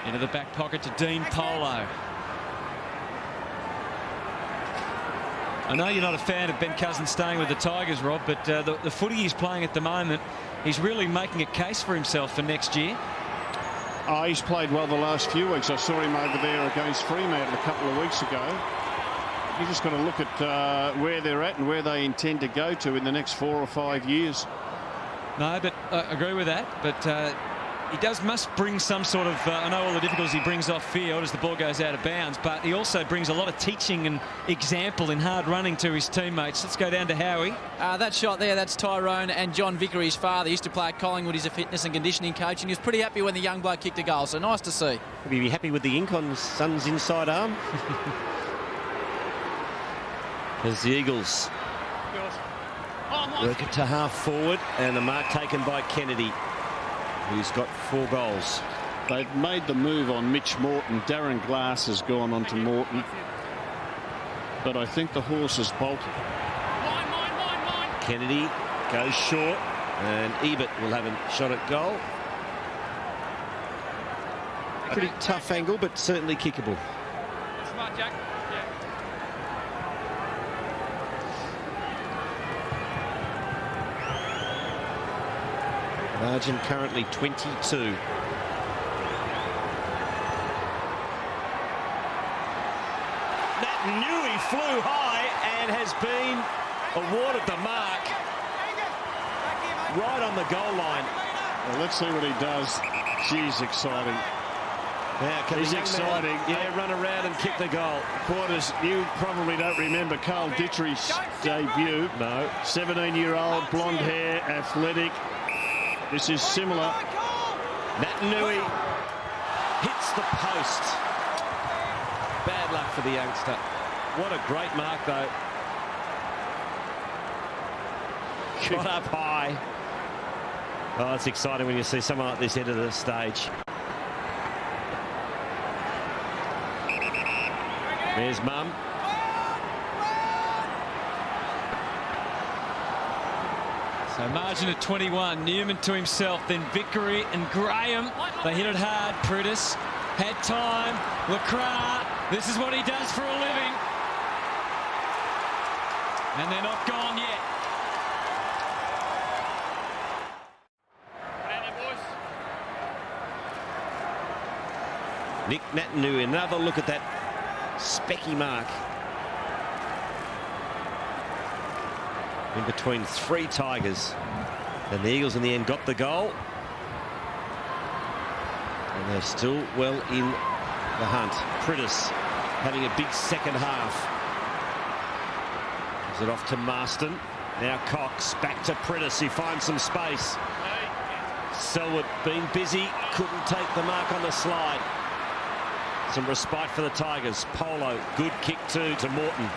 Into the back pocket to Dean Polo. I know you're not a fan of Ben Cousins staying with the Tigers, Rob, but the footy he's playing at the moment, he's really making a case for himself for next year. Oh, he's played well the last few weeks. I saw him over there against Fremantle a couple of weeks ago. You just got to look at where they're at and where they intend to go to in the next 4 or 5 years. No, but I agree with that. But he must bring some sort of, I know all the difficulties he brings off field as the ball goes out of bounds, but he also brings a lot of teaching and example in hard running to his teammates. Let's go down to Howie. That shot there, that's Tyrone and John Vickery, his father. He used to play at Collingwood. He's a fitness and conditioning coach, and he was pretty happy when the young bloke kicked a goal, so nice to see. Will he be happy with the ink on his son's inside arm? As the Eagles work it to half forward, and the mark taken by Kennedy, who's got 4 goals. They've made the move on Mitch Morton. Darren Glass has gone on to Morton. But I think the horse has bolted. Kennedy goes short, and Ebert will have a shot at goal. Pretty tough angle, but certainly kickable. Smart, Jack. Yeah. Margin currently 22. Nui flew high and has been awarded the mark right on the goal line. Well, let's see what he does. She's exciting. Yeah, he's exciting. Run around and kick the goal. Quarters, you probably don't remember Carl Dittrey's debut. No. 17-year-old, blonde hair, athletic. This is similar. Nui hits the post. Bad luck for the youngster. What a great mark, though. Shot up high. Oh, it's exciting when you see someone like this enter the stage. There's Mum. So margin of 21. Newman to himself, then Vickery and Graham. They hit it hard. Pritis had time. Lacroix. This is what he does for a living. And they're not gone yet. Nick Naitanui, another look at that specky mark. In between three Tigers. And the Eagles in the end got the goal. And they're still well in the hunt. Pritis having a big second half. Gives it off to Marston. Now Cox back to Pritis. He finds some space. Selwood being busy. Couldn't take the mark on the slide. Some respite for the Tigers. Polo, good kick too to Morton.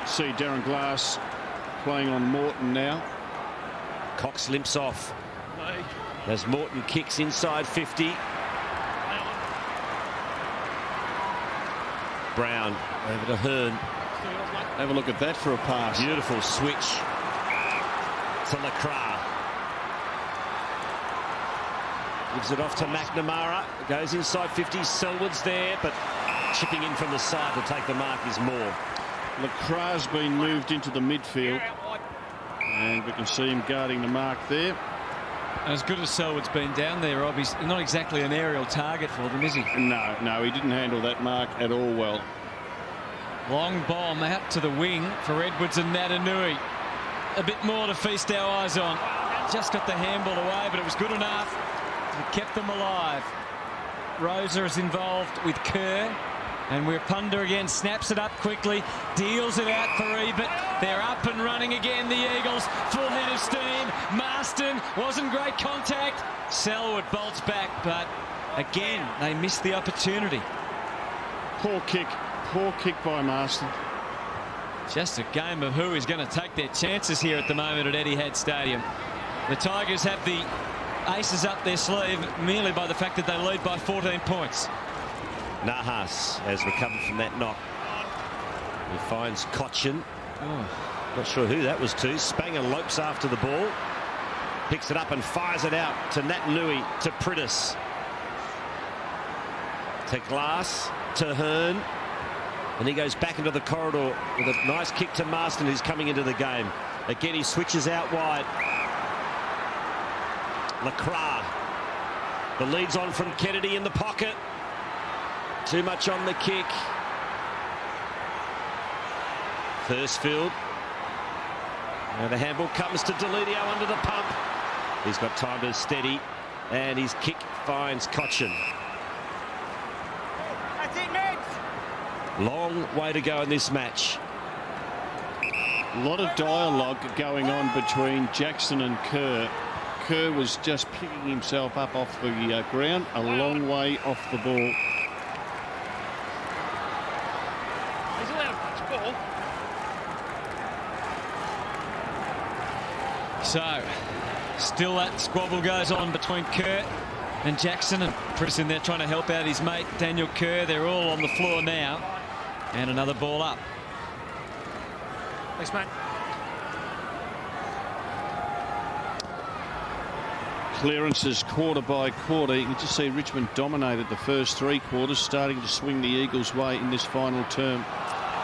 See Darren Glass playing on Morton now. Cox limps off. As Morton kicks inside 50. Brown over to Hearn. Have a look at that for a pass. Beautiful switch to Lacroix. Gives it off to McNamara. Goes inside 50. Selwood's there, but chipping in from the side to take the mark is Moore. Lacroix's been moved into the midfield. And we can see him guarding the mark there. As good as Selwood's been down there, Rob, he's not exactly an aerial target for them, is he? No, he didn't handle that mark at all well. Long bomb out to the wing for Edwards and Naitanui. A bit more to feast our eyes on. Just got the handball away, but it was good enough. It kept them alive. Rosa is involved with Kerr. And we're Punda again, snaps it up quickly, deals it out for Ebert. They're up and running again, the Eagles. Full head of steam. Marston, wasn't great contact. Selwood bolts back, but again, they missed the opportunity. Poor kick by Marston. Just a game of who is going to take their chances here at the moment at Etihad Stadium. The Tigers have the aces up their sleeve merely by the fact that they lead by 14 points. Nahas has recovered from that knock. He finds Cochin. Not sure who that was to. Spanger lopes after the ball. Picks it up and fires it out to Naitanui, to Pritis. To Glass, to Hearn. And he goes back into the corridor with a nice kick to Marston, who's coming into the game. Again, he switches out wide. Lacroix. The lead's on from Kennedy in the pocket. Too much on the kick. Thursfield. Now the handball comes to Delidio under the pump. He's got time to steady. And his kick finds Cochin. That's it, Migs. Long way to go in this match. A lot of dialogue going on between Jackson and Kerr. Kerr was just picking himself up off the ground, a long way off the ball. He's allowed to touch ball. So, still that squabble goes on between Kerr and Jackson, and Pritis in there trying to help out his mate Daniel Kerr. They're all on the floor now, and another ball up. Thanks, mate. Clearances quarter by quarter. You can just see Richmond dominated the first three quarters, starting to swing the Eagles' way in this final term.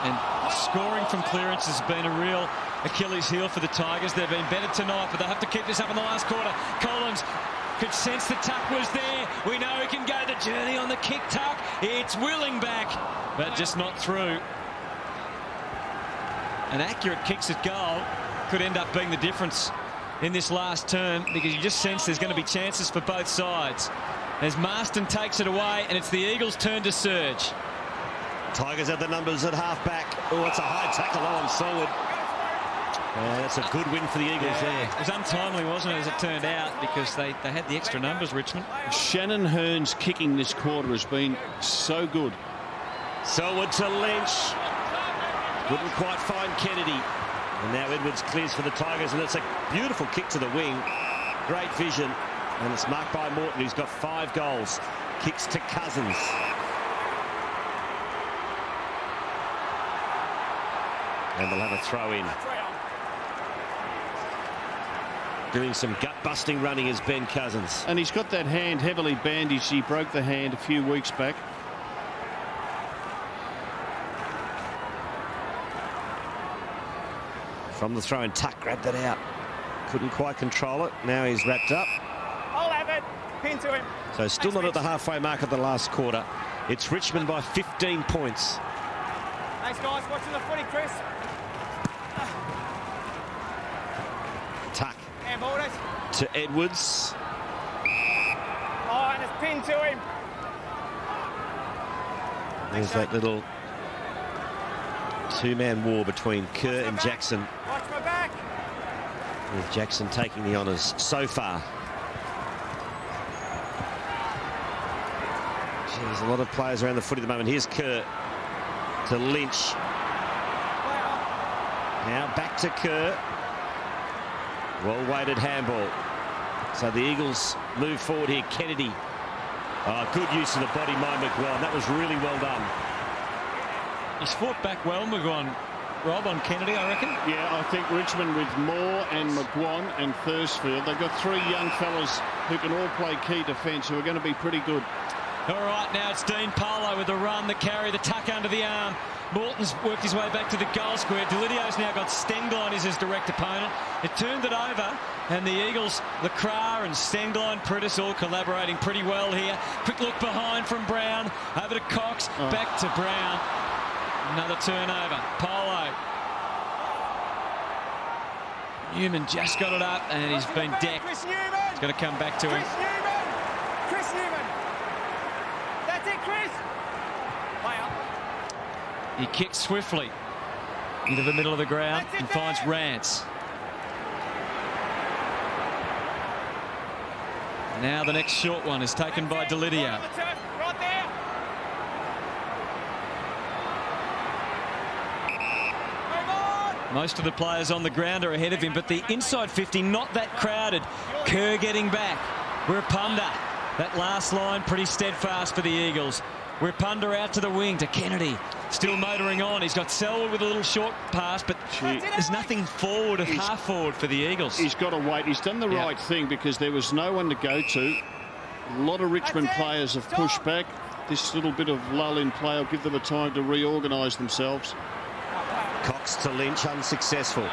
And scoring from clearance has been a real Achilles heel for the Tigers. They've been better tonight, but they have to keep this up in the last quarter. Collins could sense the tuck was there. We know he can go the journey on the kick tuck. It's willing back, but just not through. An accurate kicks at goal could end up being the difference in this last term, because you just sense there's going to be chances for both sides. As Marston takes it away, and it's the Eagles' turn to surge. Tigers have the numbers at half-back. Oh, it's a high tackle on Selwood. And it's a good win for the Eagles there. It was untimely, wasn't it, as it turned out, because they had the extra numbers, Richmond. Shannon Hearn's kicking this quarter has been so good. Selwood to Lynch. Couldn't quite find Kennedy. And now Edwards clears for the Tigers, and it's a beautiful kick to the wing. Great vision. And it's marked by Morton, who's got 5 goals. Kicks to Cousins. And they'll have a throw in. Doing some gut-busting running is Ben Cousins. And he's got that hand heavily bandaged. He broke the hand a few weeks back. From the throw, and Tuck grabbed that out. Couldn't quite control it. Now he's wrapped up. I'll have it. Pin to him. So still not at the halfway mark of the last quarter. It's Richmond by 15 points. Thanks, guys. Watching the footy, Chris. Tuck Handballed it. to Edwards. Oh, and it's pinned to him. There's that little two-man war between Kerr and Jackson, Watch my back. with Jackson taking the honours so far. Gee, there's a lot of players around the footy at the moment. Here's Kerr to Lynch. Now back to Kerr. Well-weighted handball. So the Eagles move forward here. Kennedy. Good use of the body by McGuan. That was really well done. He's fought back well, McGuan. Rob, on Kennedy, I reckon. Yeah, I think Richmond with Moore and McGuan and Thursfield, they've got 3 young fellas who can all play key defence, who are going to be pretty good. All right, now it's Dean Polo with the run, the carry, the tuck under the arm. Morton's worked his way back to the goal square. Delidio's now got Stenglein as his direct opponent. It turned it over, and the Eagles, Lacroix and Stenglein, Pritis all collaborating pretty well here. Quick look behind from Brown, over to Cox, back to Brown. Another turnover. Polo. Newman just got it up, and he's been decked. Chris Newman. He's going to come back to him. Chris Newman. Chris Newman. That's it, Chris. Play up. He kicks swiftly into the middle of the ground and finds Rance. Now the next short one is taken by Delidio. Right there. Move on. Most of the players on the ground are ahead of him, but the inside 50 not that crowded. Kerr getting back. Wirpunda. That last line pretty steadfast for the Eagles. Wirpunda out to the wing to Kennedy. Still motoring on. He's got Selwood with a little short pass, but there's nothing forward, half forward for the Eagles. He's got to wait. He's done the right thing, because there was no one to go to. A lot of Richmond players have pushed back. This little bit of lull in play will give them a time to reorganise themselves. Cox to Lynch, unsuccessful.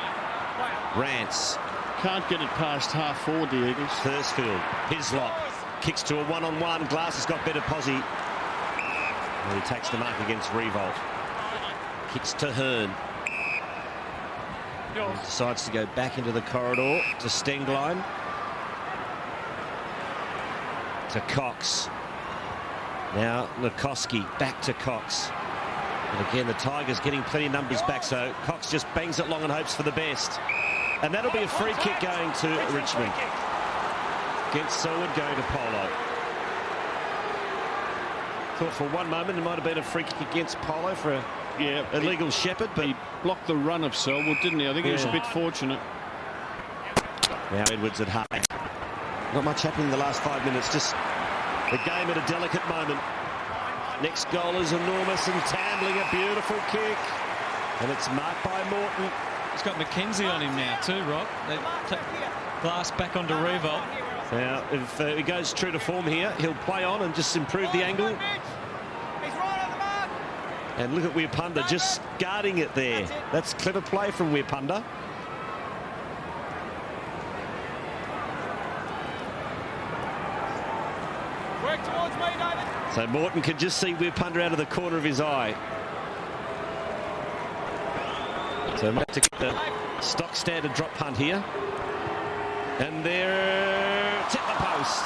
Rance. Can't get it past half forward, the Eagles. Thursfield. Hislop. Kicks to a one-on-one. Glass has got better posse. And he takes the mark against Revolt. Kicks to Hearn. He decides to go back into the corridor to Stenglein. To Cox. Now Lukoski back to Cox. And again, the Tigers getting plenty of numbers back, so Cox just bangs it long and hopes for the best. And that'll be a free kick going to Richmond. Against Selwood, going to Polo. Thought for one moment it might have been a free kick against Polo for a illegal shepherd, but he blocked the run of Selwood, didn't he? I think he was a bit fortunate. Now Edwards at high. Not much happening in the last 5 minutes, just the game at a delicate moment. Next goal is enormous, and Tambling a beautiful kick. And it's marked by Morton. He's got McKenzie on him now too, Rob. They take Glass back onto Revolt. Now, if he goes true to form here, he'll play on and just improve the angle. He's right on the mark. And look at Wirpunda just guarding it there. That's clever play from Wirpunda. towards me, David. So Morton can just see Weir Punter out of the corner of his eye. So we have to get the stock standard drop punt here. And they're at the post.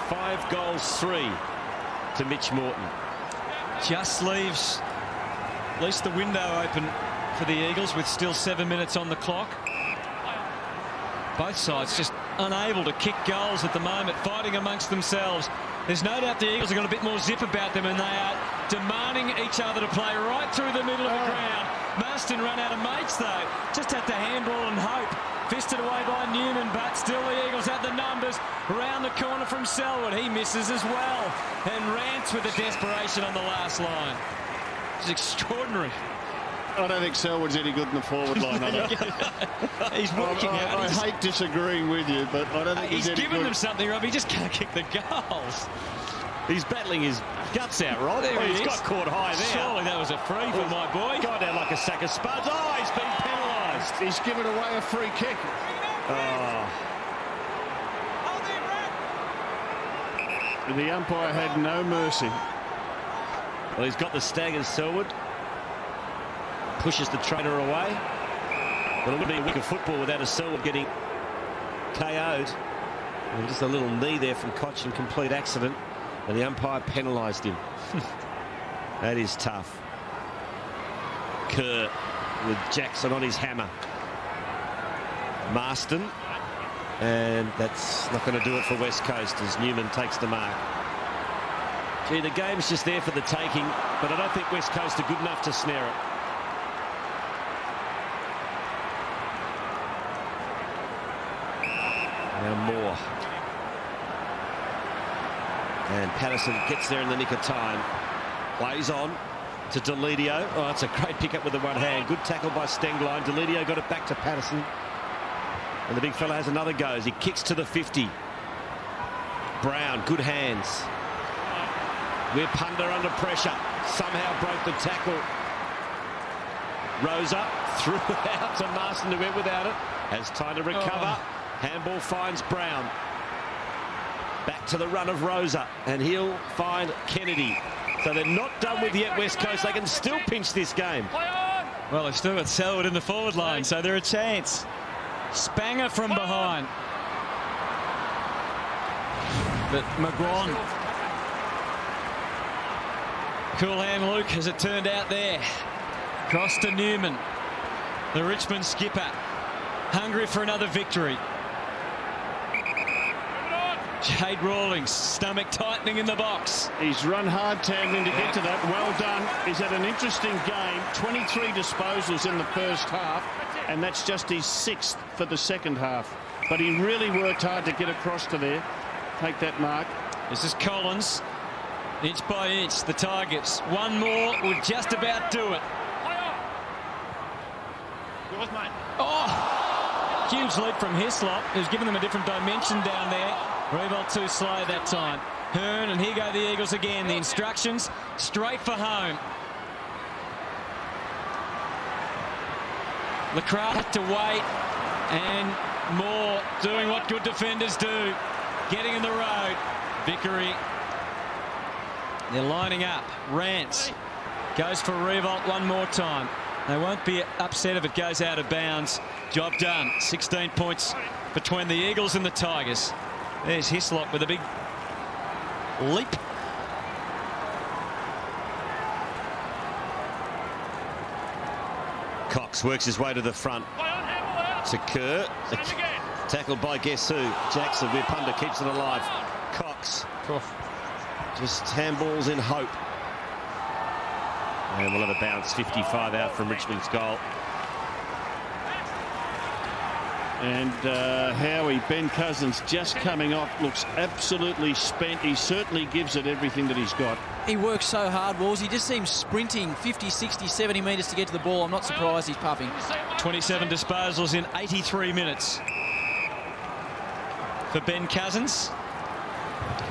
5 goals, 3 to Mitch Morton. Just leaves at least the window open for the Eagles with still 7 minutes on the clock. Both sides just unable to kick goals at the moment, fighting amongst themselves. There's no doubt the Eagles have got a bit more zip about them, and they are demanding each other to play right through the middle of the ground. Marston run out of mates though, just had to handball and hope. Fisted away by Newman, but still the Eagles have the numbers. Round the corner from Selwood, he misses as well. And Rance with the desperation on the last line. It's extraordinary. I don't think Selwood's any good in the forward line. He's working out. I hate disagreeing with you, but I don't think he's any giving good. them something, Rob. He just can't kick the goals. He's battling his guts out, right? There he he's is. got caught high there. Surely that was a free for my boy. Got down like a sack of spuds. Oh, he's been penalised. He's given away a free kick. Oh. The umpire had no mercy. Well, he's got the staggers, Selwood. Pushes the trainer away. But it would be a week of football without a Selwood getting KO'd. And just a little knee there from Koch in complete accident. And the umpire penalised him. That is tough. Kerr with Jackson on his hammer. Marston. And that's not going to do it for West Coast as Newman takes the mark. Gee, the game's just there for the taking, but I don't think West Coast are good enough to snare it. Now Moore. And Patterson gets there in the nick of time. Plays on to Deledio. Oh, that's a great pickup with the one hand. Good tackle by Stenglein. Deledio got it back to Patterson. And the big fella has another go as he kicks to the 50. Brown, good hands. Weir Punter under pressure. Somehow broke the tackle. Rosa threw it out to Marston, who went without it. Has time to recover. Handball finds Brown. Back to the run of Rosa, and he'll find Kennedy. So they're not done with yet, West Coast. They can still pinch this game. Well, they've still got Selwood in the forward line, so they're a chance. Spanger from behind. But McGrawn. Cool hand Luke, as it turned out there. Cross to Newman. The Richmond skipper. Hungry for another victory. Jade Rawlings, stomach tightening in the box. He's run hard tandling to get to that. Well done. He's had an interesting game. 23 disposals in the first half, and that's just his 6th for the second half. But he really worked hard to get across to there. Take that mark. This is Collins. Inch by inch, the Tigers. One more would just about do it. Oh! Huge leap from Hislop, who's given them a different dimension down there. Revolt too slow that time. Hearn, and here go the Eagles again. The instructions straight for home. Lacroix had to wait, and Moore doing what good defenders do. Getting in the road. Vickery. They're lining up. Rance goes for Revolt one more time. They won't be upset if it goes out of bounds. Job done. 16 points between the Eagles and the Tigers. There's Hislop with a big leap. Cox works his way to the front. To Kerr. Tackled by guess who? Jackson. Weir Punter keeps it alive. Cox. Just handballs in hope. And we'll have a bounce. 55 out from Richmond's goal. And Howie, Ben Cousins just coming off, looks absolutely spent. He certainly gives it everything that he's got. He works so hard, Walls. He just seems sprinting 50, 60, 70 metres to get to the ball. I'm not surprised he's puffing. 27 disposals in 83 minutes for Ben Cousins.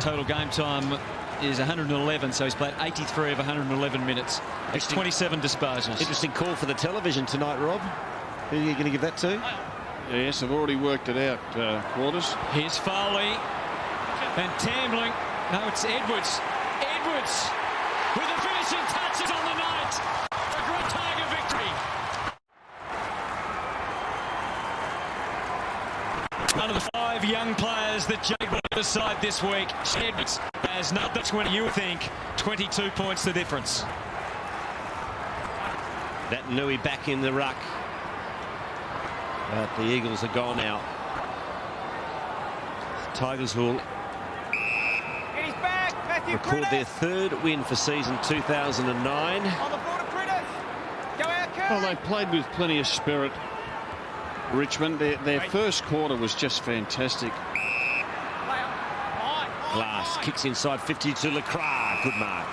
Total game time is 111, so he's played 83 of 111 minutes. It's 27 disposals. Interesting call for the television tonight, Rob. Who are you going to give that to? Yes, I've already worked it out, Quarters. Here's Foley. And Tambling, no, it's Edwards. Edwards with the finishing touches on the night. A great Tiger victory. One of the 5 young players that Jake will decide this week. Edwards has not that's when you would think 22 points the difference. That Nui back in the ruck. But the Eagles are gone now. Tigers will He's back. Matthew record Critters. their 3rd win for season 2009. On the ball to Critters. Go out, Curry. Well, they played with plenty of spirit, Richmond. Their first quarter was just fantastic. Glass kicks inside 50 to Lacroix. Good mark.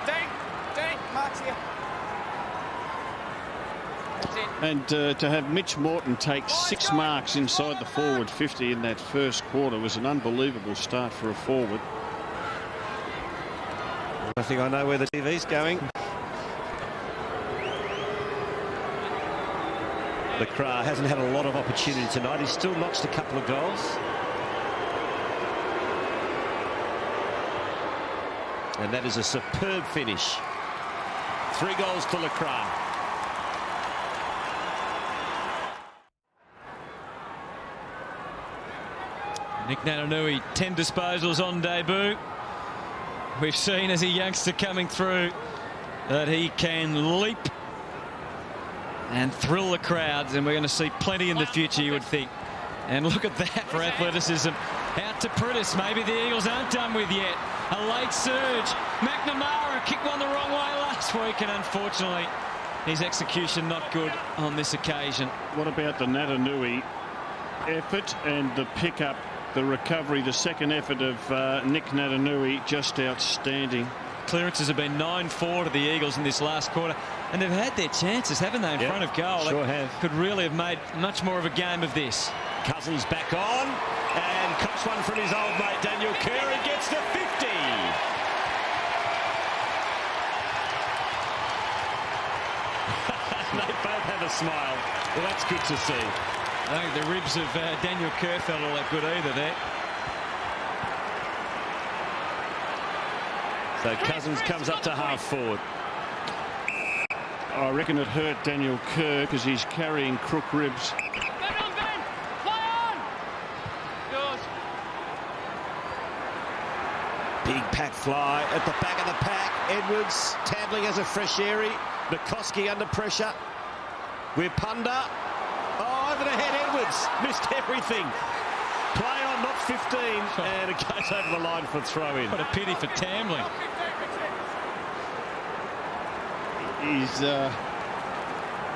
Dang, Mark's here. That's it. And to have Mitch Morton take 6 marks inside the forward 50 in that first quarter was an unbelievable start for a forward. I think I know where the TV's going. Lacroix hasn't had a lot of opportunity tonight. He's still notched a couple of goals. And that is a superb finish. 3 goals to Lacroix. Nick Nananui, 10 disposals on debut. We've seen as a youngster coming through that he can leap and thrill the crowds, and we're going to see plenty in the future, you would think. And look at that for athleticism. Out to Pritis. Maybe the Eagles aren't done with yet. A late surge. McNamara kicked one the wrong way last week, and unfortunately his execution not good on this occasion. What about the Natanui effort and the pickup, the recovery, the second effort of Nick Natanui, just outstanding. Clearances have been 9-4 to the Eagles in this last quarter, and they've had their chances, haven't they, in front of goal? Sure they have. Could really have made much more of a game of this. Cousins back on and cops one from his old mate Daniel Kerr and gets to 50. They both have a smile. Well, that's good to see. I don't think the ribs of Daniel Kerr felt all that good either there. So Cousins comes up to half forward. I reckon it hurt Daniel Kerr because he's carrying crook ribs. Ben on, Ben! Play on! Yours. Big pack fly at the back of the pack. Edwards, Tambling has a fresh airy. Nikoski under pressure. With Punda. Oh, over the head, Edwards. Missed everything. Play on, not 15. And it goes over the line for throw in. What a pity for Tambling.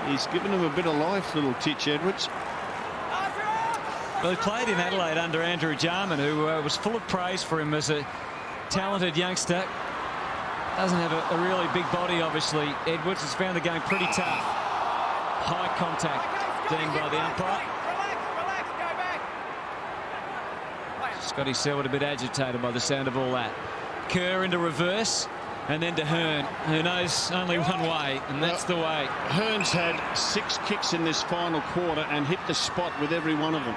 He's given him a bit of life, little Titch Edwards. Well, he played in Adelaide under Andrew Jarman, who was full of praise for him as a talented youngster. Doesn't have a really big body, obviously. Edwards has found the game pretty tough. High contact deemed by the umpire. Relax, go back. Scotty Selwood a bit agitated by the sound of all that. Kerr into reverse, and then to Hearn, who knows only one way, and that's the way. Hearn's had 6 kicks in this final quarter and hit the spot with every one of them.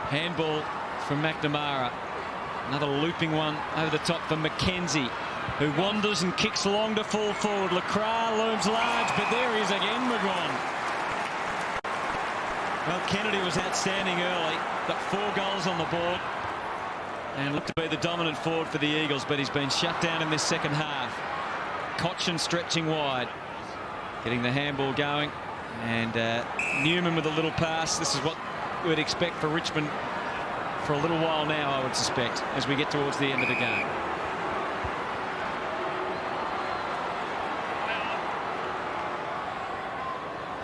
Handball from McNamara. Another looping one over the top for McKenzie, who wanders and kicks long to fall forward. Lacroix looms large, but there he is again, McGraw. Well, Kennedy was outstanding early, got 4 goals on the board, and looked to be the dominant forward for the Eagles, but he's been shut down in this second half. Cochin stretching wide, getting the handball going, and Newman with a little pass. This is what we'd expect for Richmond for a little while now, I would suspect, as we get towards the end of the game.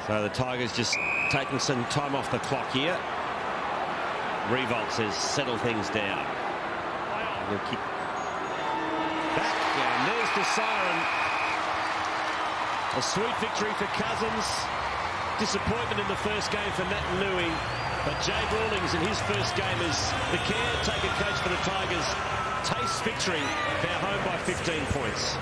So the Tigers just taking some time off the clock here. Revolt says settle things down. We'll kick back, and there's the siren. A sweet victory for Cousins. Disappointment in the first game for Nat Nui, but Jade Rawlings in his first game as the caretaker coach for the Tigers tastes victory. They're home by 15 points.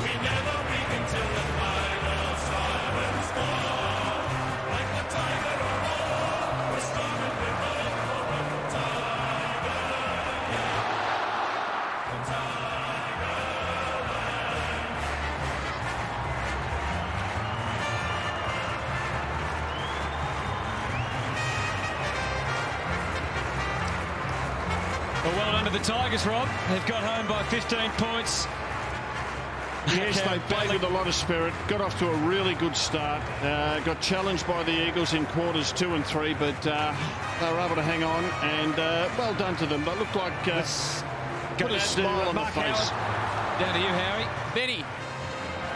We never, we can tell them. Well, well done to the Tigers, Rob. They've got home by 15 points. Yes, they played with a lot of spirit. Got off to a really good start. Got challenged by the Eagles in quarters 2 and 3, but they were able to hang on. And well done to them. They looked like put a smile on the face. Down to you, Howie. Benny,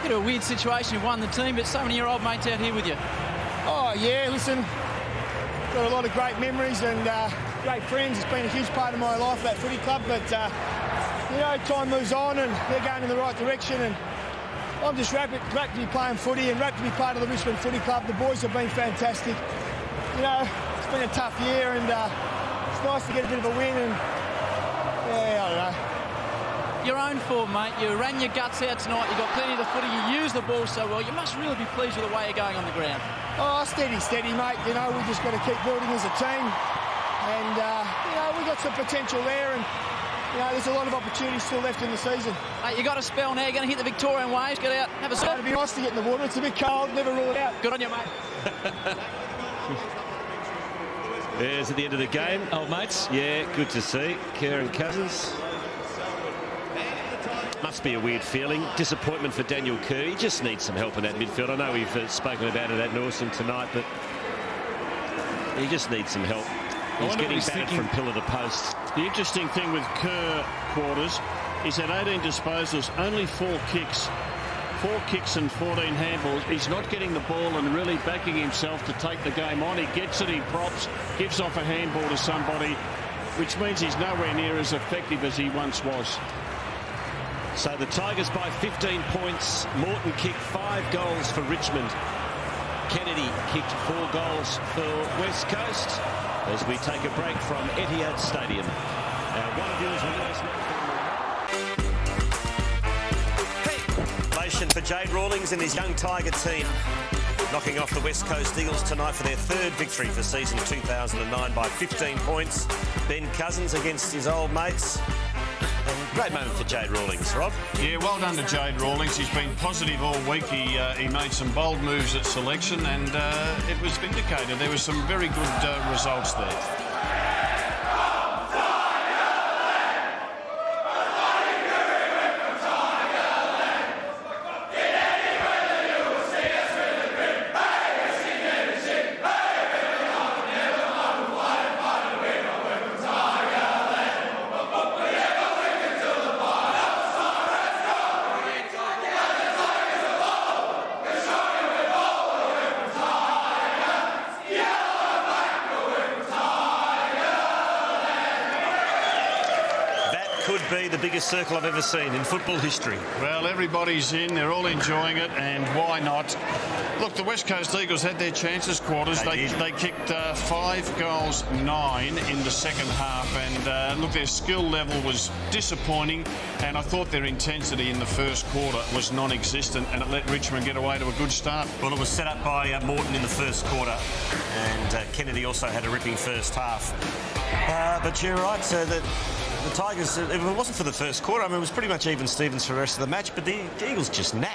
bit of a weird situation. You won the team, but so many of your old mates out here with you. Oh, yeah, listen, got a lot of great memories and great friends. It's been a huge part of my life, that footy club, but, you know, time moves on and they're going in the right direction, and I'm just rapt to be playing footy and rapt to be part of the Richmond Footy Club. The boys have been fantastic. You know, it's been a tough year, and it's nice to get a bit of a win, and, yeah, I don't know. Your own form, mate. You ran your guts out tonight. You got plenty of the footy. You used the ball so well. You must really be pleased with the way you're going on the ground. Oh, steady, mate. You know, we just got to keep building as a team. And, you know, we got some potential there. And, you know, there's a lot of opportunities still left in the season. Mate, you got a spell now. You're going to hit the Victorian waves. Get out, have a swim. It'd be nice to get in the water. It's a bit cold. Never rule it out. Good on you, mate. There's at the end of the game. Old mates. Yeah, good to see. Kerr and Cousins. Must be a weird feeling. Disappointment for Daniel Kerr. He just needs some help in that midfield. I know we've spoken about it at Northam tonight, but he just needs some help. He's getting battered from pillar to post. The interesting thing with Kerr quarters is at 18 disposals, only 4 kicks. 4 kicks and 14 handballs. He's not getting the ball and really backing himself to take the game on. He gets it, he props, gives off a handball to somebody, which means he's nowhere near as effective as he once was. So the Tigers by 15 points. Morton kicked 5 goals for Richmond. Kennedy kicked 4 goals for West Coast. As we take a break from Etihad Stadium. One of yours will Motion for Jade Rawlings and his young Tiger team, knocking off the West Coast Eagles tonight for their 3rd victory for season 2009 by 15 points. Ben Cousins against his old mates. Great moment for Jade Rawlings, Rob. Yeah, well done to Jade Rawlings. He's been positive all week. He made some bold moves at selection, and it was vindicated. There were some very good results there. Could be the biggest circle I've ever seen in football history. Well, everybody's in. They're all enjoying it, and why not? Look, the West Coast Eagles had their chances, quarters. They kicked 5 goals, 9 in the second half, and look, their skill level was disappointing, and I thought their intensity in the first quarter was non-existent, and it let Richmond get away to a good start. Well, it was set up by Morton in the first quarter, and Kennedy also had a ripping first half. But you're right, so that the Tigers, if it wasn't for the first quarter, I mean, it was pretty much even Stevens for the rest of the match, but the Eagles just napped.